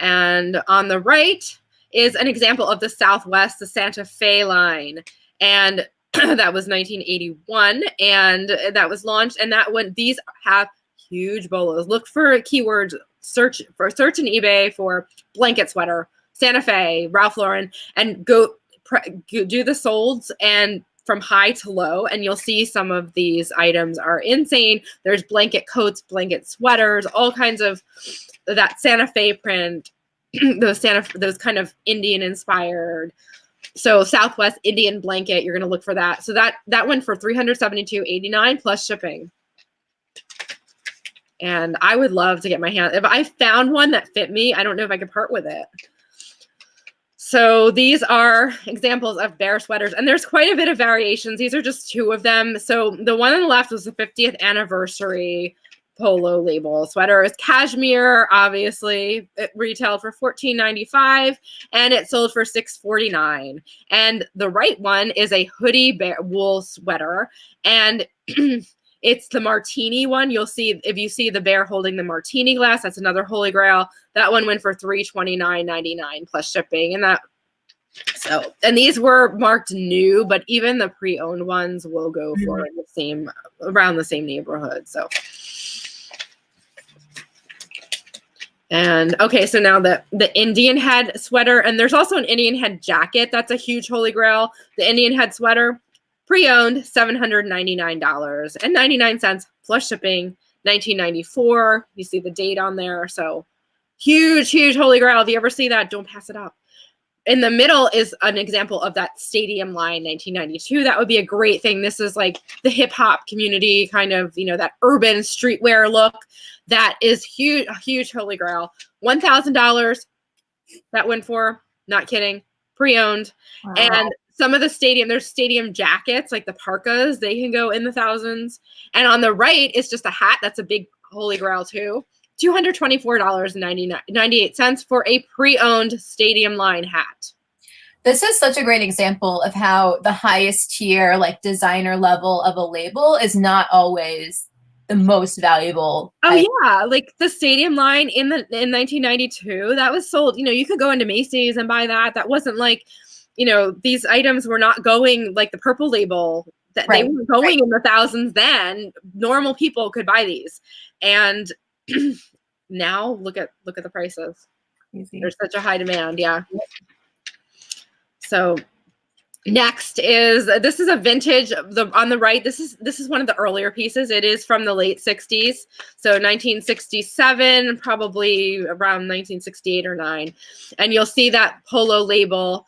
And on the right is an example of the Southwest, the Santa Fe line, and that was 1981, and that was launched. And these have huge bolos. Look for keywords. Search in eBay for blanket sweater, Santa Fe, Ralph Lauren, and go do the solds and from high to low, and you'll see some of these items are insane. There's blanket coats, blanket sweaters, all kinds of that Santa Fe print, those kind of Indian inspired. So Southwest Indian blanket, you're going to look for that. So that went for $372.89 plus shipping. And I would love to get my hand. If I found one that fit me, I don't know if I could part with it. So these are examples of bear sweaters, and there's quite a bit of variations. These are just two of them. So the one on the left was the 50th anniversary polo label sweater. It's cashmere, obviously. It retailed for $14.95, and it sold for $6.49. And the right one is a hoodie wool sweater, and it's the martini one. You'll see, if you see the bear holding the martini glass, that's another holy grail. That one went for $329.99 plus shipping. And these were marked new, but even the pre-owned ones will go for around the same neighborhood. So, and okay, so now the Indian head sweater, and there's also an Indian head jacket. That's a huge holy grail. The Indian head sweater, pre-owned, $799.99 plus shipping, 1994. You see the date on there. So huge holy grail. If you ever see that, don't pass it up. In the middle is an example of that stadium line, 1992. That would be a great thing. This is like the hip hop community kind of, that urban streetwear look. That is huge, a huge holy grail. $1,000 that went for, not kidding, pre-owned. Wow. And some of the there's stadium jackets, like the parkas, they can go in the thousands. And on the right is just a hat. That's a big holy grail too. $224.98 for a pre-owned stadium line hat. This is such a great example of how the highest tier, like designer level of a label is not always the most valuable. Oh yeah, like the stadium line in 1992, that was sold. You could go into Macy's and buy that. That wasn't like, these items were not going like the purple label. That They were going in the thousands then. Normal people could buy these, and now look at the prices. Easy. There's such a high demand. Yeah. So next this is a vintage. On the right, this is one of the earlier pieces. It is from the late 60s. So 1967, probably around 1968 or 9. And you'll see that polo label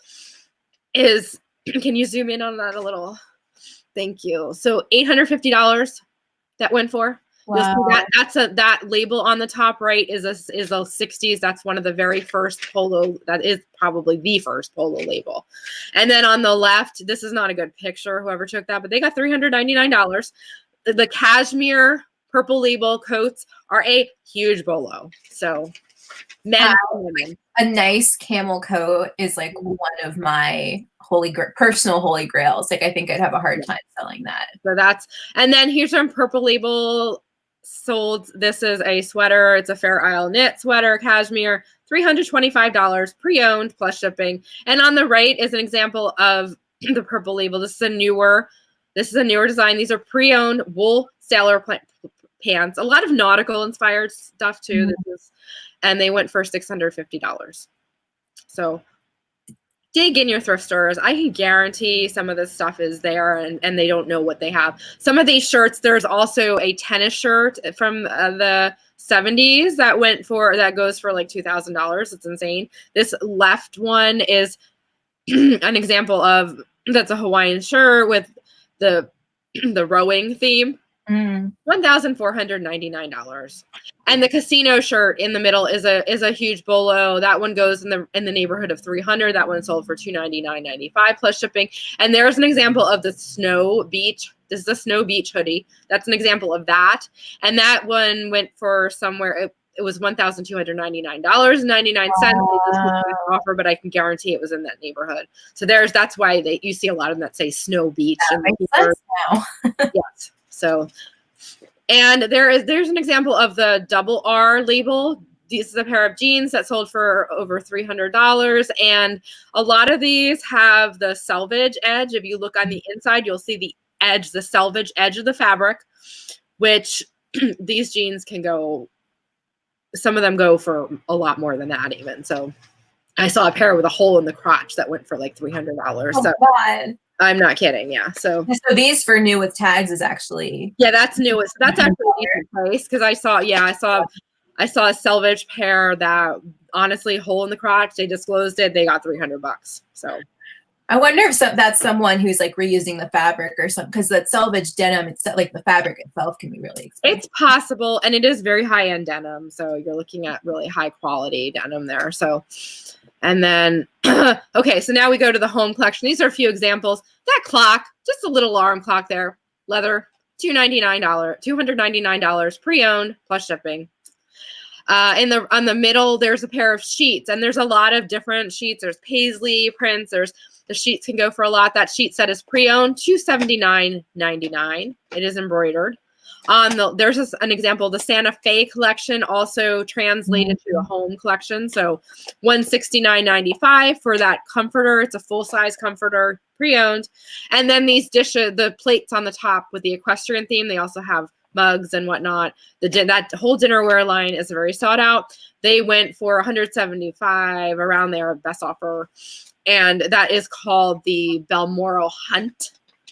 is, can you zoom in on that a little? Thank you. So $850 that went for. Wow. That label on the top right is a 60s. That's one of the very first polo. That is probably the first polo label. And then on the left, this is not a good picture, whoever took that, but they got $399. The cashmere purple label coats are a huge bolo. So men and women. A nice camel coat is like one of my personal holy grails. Like I think I'd have a hard time selling that. So and then here's some purple label sold. This is a sweater. It's a Fair Isle knit sweater, cashmere, $325 pre-owned plus shipping. And on the right is an example of the purple label. This is a newer design. These are pre-owned wool sailor pants, a lot of nautical inspired stuff too. And they went for $650. So dig in your thrift stores. I can guarantee some of this stuff is there and they don't know what they have. Some of these shirts, there's also a tennis shirt from the 70s that goes for like $2,000. It's insane. This left one is an example of, that's a Hawaiian shirt with the rowing theme. $1,499. And the casino shirt in the middle is a huge bolo. That one goes in the neighborhood of $300. That one sold for $299.95 plus shipping. And there's an example of the Snow Beach. This is the Snow Beach hoodie. That's an example of that. And that one went for somewhere, it was $1,299.99. Offer, but I can guarantee it was in that neighborhood. So that's why you see a lot of them that say Snow Beach. That makes sense now. Yes. So, and there's an example of the double R label. This is a pair of jeans that sold for over $300. And a lot of these have the selvage edge. If you look on the inside, you'll see the selvage edge of the fabric, which these jeans can go, some of them go for a lot more than that even. So I saw a pair with a hole in the crotch that went for like $300. Oh, so God. I'm not kidding. Yeah. So these for new with tags is actually. Yeah, that's new. That's actually a place because I saw a selvage pair that honestly, hole in the crotch. They disclosed it. They got $300. So I wonder if that's someone who's like reusing the fabric or something, because that selvage denim, it's like the fabric itself can be really expensive. It's possible, and it is very high end denim. So you're looking at really high quality denim there. So. And then, okay, so now we go to the home collection. These are a few examples. That clock, just a little alarm clock there, leather, $299 pre-owned plus shipping. On the middle, there's a pair of sheets, and there's a lot of different sheets. There's paisley prints. The sheets can go for a lot. That sheet set is pre-owned, $279.99. It is embroidered. There's an example, the Santa Fe collection, also translated to a home collection. So $169.95 for that comforter. It's a full-size comforter, pre-owned. And then these dishes, the plates on the top with the equestrian theme, they also have mugs and whatnot. That whole dinnerware line is very sought out. They went for $175, around there, best offer. And that is called the Balmoral Hunt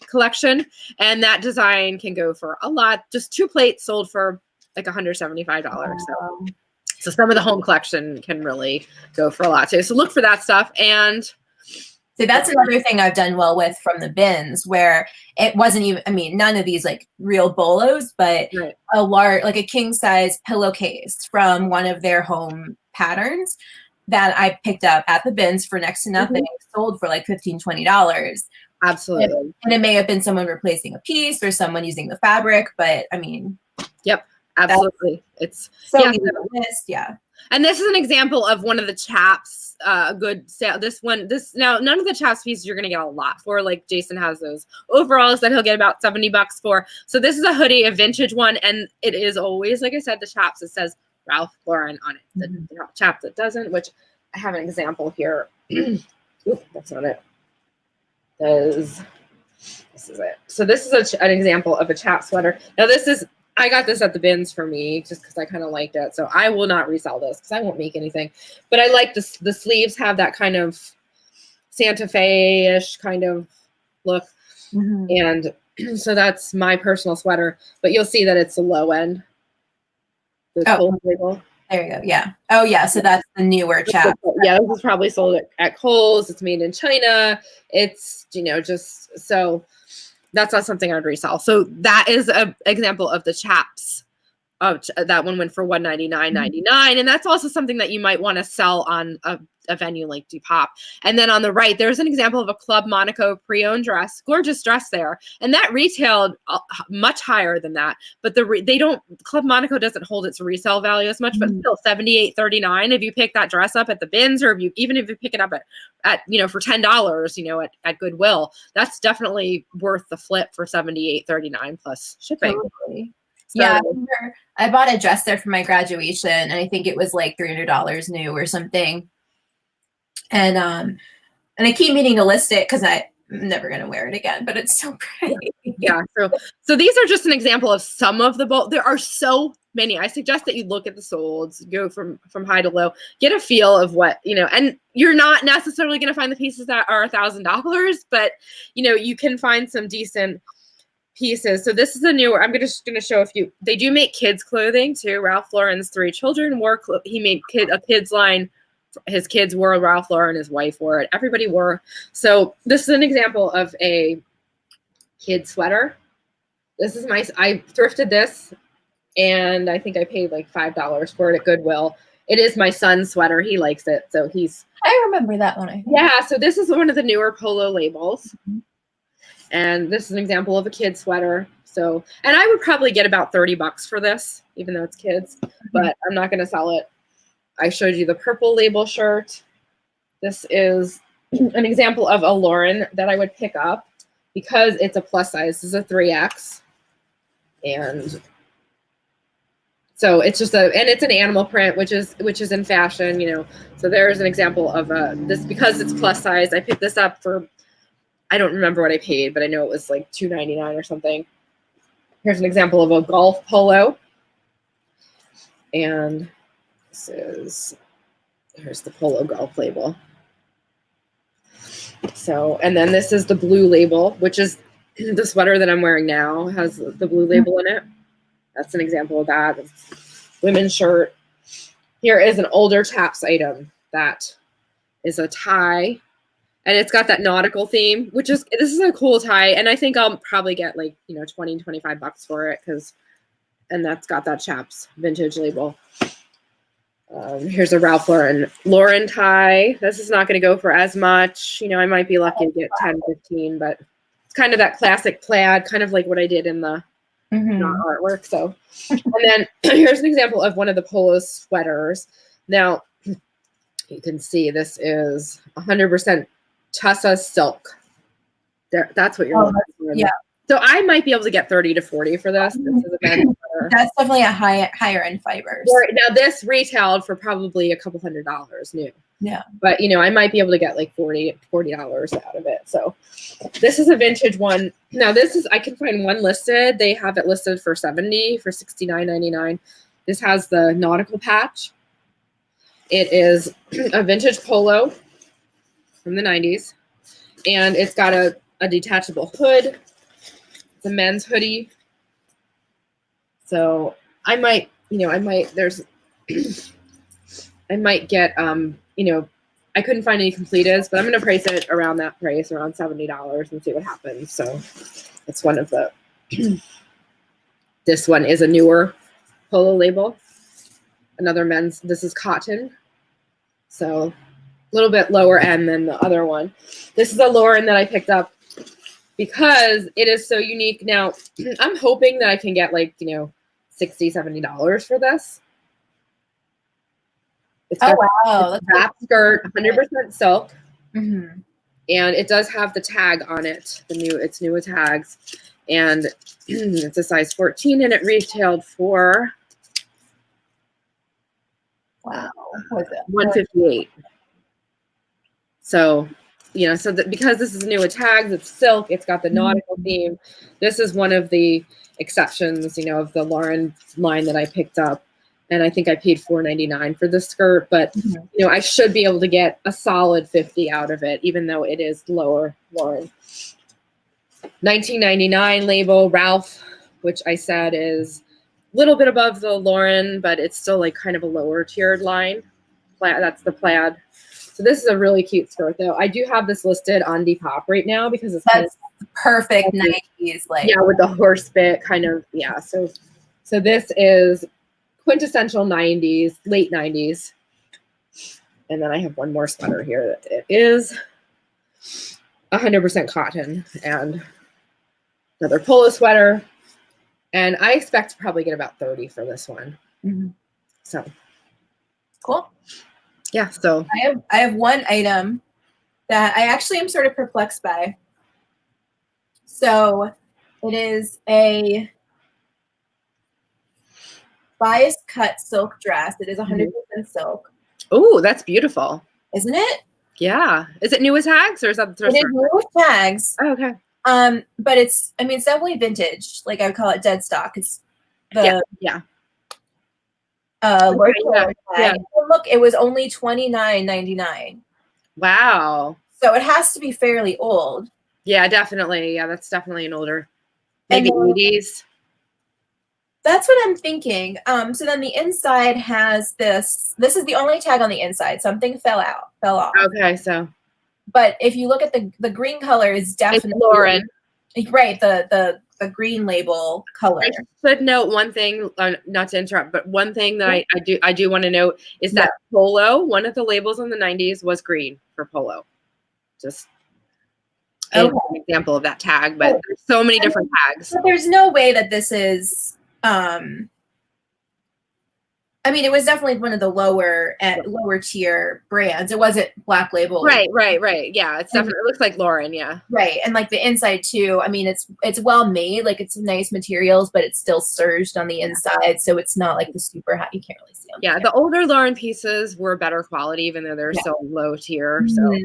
collection, and that design can go for a lot. Just 2 plates sold for like $175. So some of the home collection can really go for a lot too. So look for that stuff. And so that's another thing I've done well with from the bins, where it wasn't even, I mean, none of these like real bolos, but right. a large, like a king size pillowcase from one of their home patterns that I picked up at the bins for next to nothing, sold for like $15, $20. Absolutely. And it may have been someone replacing a piece or someone using the fabric, but I mean. Yep, absolutely. It's so easy to list, yeah. And this is an example of one of the chaps, good sale. Now none of the chaps pieces you're going to get a lot for. Like Jason has those overalls that he'll get about $70 for. So this is a hoodie, a vintage one, and it is always, like I said, the chaps. It says Ralph Lauren on it. The chap that doesn't, which I have an example here. Oop, that's not it. This is it. So this is an example of a chap sweater. Now I got this at the bins for me just because I kind of liked it. So I will not resell this because I won't make anything. But I like the sleeves have that kind of Santa Fe-ish kind of look. And so that's my personal sweater. But you'll see that it's the low end. Label. There you go. Yeah. Oh, yeah. So that's the newer chap. Yeah, this is probably sold at Kohl's. It's made in China. It's, just so that's not something I'd resell. So that is an example of the chaps. That one went for $199.99. And that's also something that you might want to sell on a venue like Depop. And then on the right, there's an example of a Club Monaco pre-owned dress, gorgeous dress there. And that retailed much higher than that. But Club Monaco doesn't hold its resale value as much, but still $78.39 if you pick that dress up at the bins, or even if you pick it up at for $10, at Goodwill, that's definitely worth the flip for $78.39 plus shipping. Totally. So, yeah, I bought a dress there for my graduation, and I think it was like $300 new or something. And I keep meaning to list it because I'm never gonna wear it again, but it's so pretty. Yeah. So these are just an example of some of the bulk. There are so many. I suggest that you look at the solds, go from high to low, get a feel of what, and you're not necessarily going to find the pieces that are $1,000, but you can find some decent pieces. So this is a newer, I'm just going to show a few. They do make kids clothing too. Ralph Lauren's 3 children wore, he made a kids line. His kids wore Ralph Lauren, his wife wore it. Everybody wore. So this is an example of a kid sweater. This is I thrifted this, and I think I paid like $5 for it at Goodwill. It is my son's sweater. He likes it, so I remember that one. Yeah, so this is one of the newer Polo labels, and this is an example of a kid sweater. So, and I would probably get about $30 for this, even though it's kids, but I'm not going to sell it. I showed you the purple label shirt. This is an example of a Lauren that I would pick up because it's a plus size. This is a 3X. And so it's just and it's an animal print, which is in fashion, So there's an example of this, because it's plus size. I picked this up for, I don't remember what I paid, but I know it was like $2.99 or something. Here's an example of a golf polo. And here's the Polo golf label. So, and then this is the blue label, which is the sweater that I'm wearing now, has the blue label in it. That's an example of that. It's women's shirt. Here is an older chaps item that is a tie, and it's got that nautical theme, this is a cool tie, and I think I'll probably get like, $20, $25 for it, and that's got that chaps vintage label. Here's a Ralph Lauren tie. This is not going to go for as much. I might be lucky to get 10, 15, but it's kind of that classic plaid, kind of like what I did in the artwork. So, and then here's an example of one of the Polo sweaters. Now, you can see this is 100% Tussa silk. That's what you're looking for. Yeah. So I might be able to get 30 to 40 for this. This is a That's definitely a higher end fibers. Now this retailed for probably a couple $100 new. Yeah. But I might be able to get like $40 out of it. So this is a vintage one. Now I can find one listed. They have it listed for $70, for $69.99. This has the nautical patch. It is a vintage polo from the 90s. And it's got a detachable hood. It's a men's hoodie. So I might get, I couldn't find any completeds, but I'm going to price it around that price, around $70, and see what happens. So it's one of the, this one is a newer Polo label. Another men's, this is cotton. So a little bit lower end than the other one. This is a Lauren that I picked up because it is so unique. Now, I'm hoping that I can get like, $60, $70 for this. It's got wow. That's wrap skirt, 100% silk. And it does have the tag on it. It's newer tags. And it's a size 14, and it retailed for $158. So, because this is new with tags, it's silk, it's got the nautical theme. This is one of the exceptions, of the Lauren line that I picked up. And I think I paid $4.99 for the skirt, but I should be able to get a solid 50 out of it, even though it is lower Lauren. 1999 label Ralph, which I said is a little bit above the Lauren, but it's still like kind of a lower tiered line. That's the plaid. So this is a really cute skirt, though. I do have this listed on Depop right now because it's that's perfect 90s, with the horse bit kind of. So this is quintessential 90s, late 90s. And then I have one more sweater here that it is 100% cotton, and another polo sweater. And I expect to probably get about 30 for this one. So cool. Yeah. So I have one item that I actually am sort of perplexed by. So it is a bias cut silk dress. It is 100% silk. Oh, that's beautiful. Isn't it? Yeah. Is it new with tags, or is that the thrift? It is new with tags. Oh, okay. But it's definitely vintage. Like I would call it dead stock. It's the Lord Taylor tag. And look, it was only $29.99. Wow. So it has to be fairly old. Yeah, definitely. Yeah, that's definitely an older, maybe 80s. That's what I'm thinking. So then the inside has this. This is the only tag on the inside. Something fell off. Okay, so. But if you look at the green color, is definitely it's Lauren. Right, the green label color. I should note one thing, not to interrupt, but one thing that I do want to note is that Polo, one of the labels in the 90s was green for Polo. Just an example of that tag, but there's so many different tags. But there's no way that this is it was definitely one of the lower tier brands. It wasn't Black Label. Right. Yeah, it's definitely, it looks like Lauren, yeah. Right, and like the inside too. I mean, it's well made, like it's nice materials, but it's still serged on the inside, so it's not like the super high. You can't really see them. Yeah, the older Lauren pieces were better quality, even though they're so low tier. So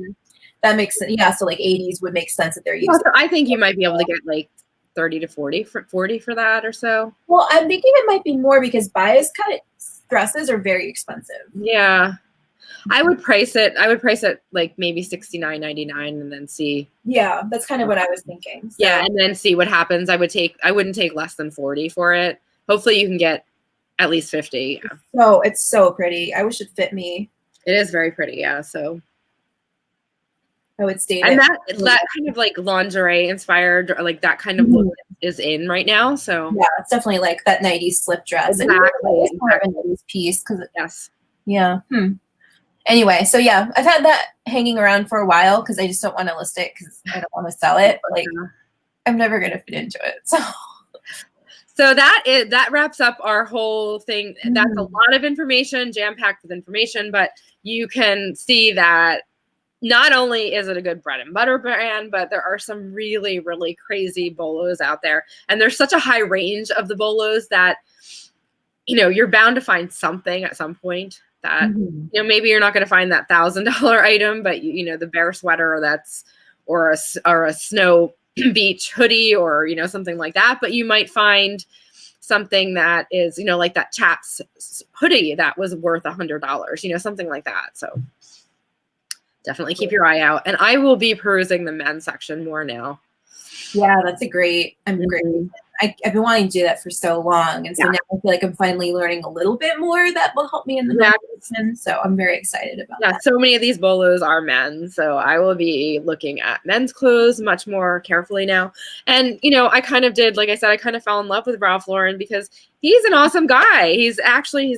that makes sense. Yeah, so like 80s would make sense that they're using. Also, I think you might be able to get like 30 to 40 for that or so. Well, I'm thinking it might be more because bias cut dresses are very expensive. Yeah. I would price it like maybe $69.99 and then see. Yeah, that's kind of what I was thinking. So. Yeah, and then see what happens. I wouldn't take less than 40 for it. Hopefully you can get at least 50. Yeah. Oh, it's so pretty. I wish it fit me. It is very pretty, yeah. So I would stay. And that kind of like lingerie inspired, or like that kind of look is in right now. So yeah, it's definitely like that 90s slip dress. Exactly. It's more of a 90s piece because yes. Yeah. Anyway, so yeah, I've had that hanging around for a while because I just don't want to list it because I don't want to sell it. But like, I'm never gonna fit into it. So that wraps up our whole thing. That's a lot of information, jam-packed with information, but you can see that not only is it a good bread and butter brand, but there are some really, really crazy bolos out there. And there's such a high range of the bolos that, you're bound to find something at some point that, maybe you're not going to find that $1,000 item, but the bear sweater or a snow beach hoodie or, something like that. But you might find something that is, like that Chaps hoodie that was worth $100, something like that. So definitely keep your eye out. And I will be perusing the men's section more now. Yeah, that's great. I've been wanting to do that for so long. And so now I feel like I'm finally learning a little bit more that will help me in the men's. So I'm very excited about that. So many of these bolos are men's. So I will be looking at men's clothes much more carefully now. And, I kind of did, like I said, I kind of fell in love with Ralph Lauren because he's an awesome guy. He's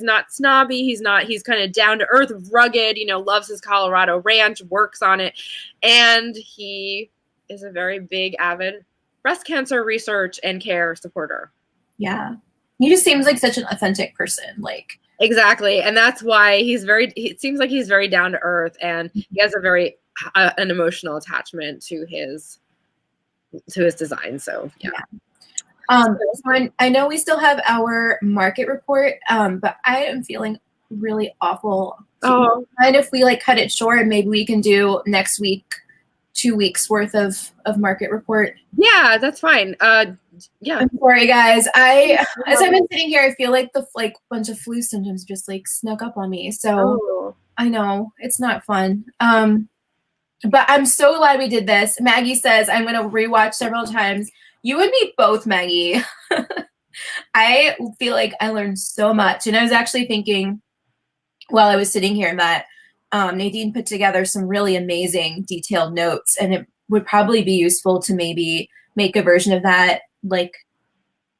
not snobby. He's kind of down to earth, rugged, loves his Colorado ranch, works on it. And he is a very big, avid breast cancer research and care supporter. Yeah. He just seems like such an authentic person. Like exactly. And that's why it seems like he's very down to earth and he has a very, an emotional attachment to his design. So, yeah. So I know we still have our market report, but I am feeling really awful. Oh. And if we like cut it short, maybe we can do next week 2 weeks worth of market report. Yeah, that's fine. Yeah. I'm sorry, guys. As I've been sitting here, I feel like the bunch of flu symptoms just like snuck up on me. So I know it's not fun. But I'm so glad we did this. Maggie says I'm gonna rewatch several times. You and me both, Maggie. I feel like I learned so much, and I was actually thinking while I was sitting here that Nadine put together some really amazing detailed notes, and it would probably be useful to maybe make a version of that like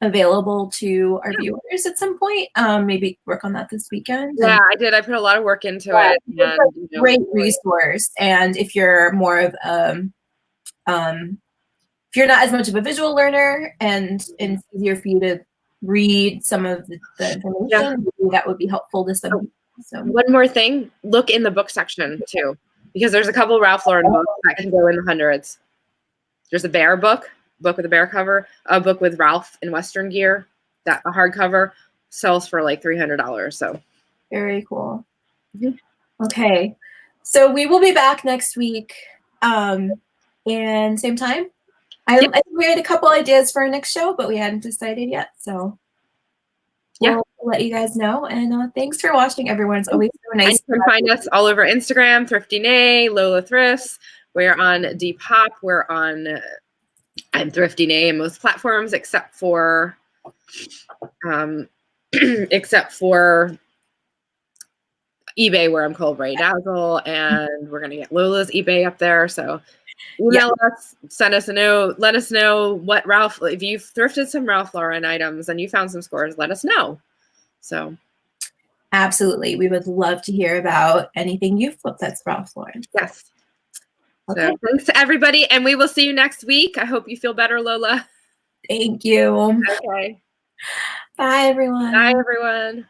available to our viewers at some point. Maybe work on that this weekend. Yeah, I did. I put a lot of work into it. It's a great resource. And if you're more of if you're not as much of a visual learner and it's easier for you to read some of the information, maybe that would be helpful to some people. So one more thing, look in the book section too, because there's a couple of Ralph Lauren books that can go in the hundreds. There's a bear book with a bear cover, a book with Ralph in Western gear, that a hardcover sells for like $300. So very cool. Okay, so we will be back next week, and same time. I think we had a couple ideas for our next show, but we hadn't decided yet. So we'll let you guys know. And thanks for watching, everyone. It's always so nice. And you can find us all over Instagram, Thrifty Nay, Lola Thrifts. We're on Depop. We're on I'm Thrifty Nay in most platforms except for eBay, where I'm called Ray Dazzle, and we're gonna get Lola's eBay up there. So email us, send us a note, let us know what if you've thrifted some Ralph Lauren items and you found some scores, let us know. So absolutely, we would love to hear about anything you flipped that's Ralph Lauren. Yes. Okay. So thanks to everybody, and we will see you next week. I hope you feel better, Lola. Thank you. Okay. Bye, everyone. Bye, everyone.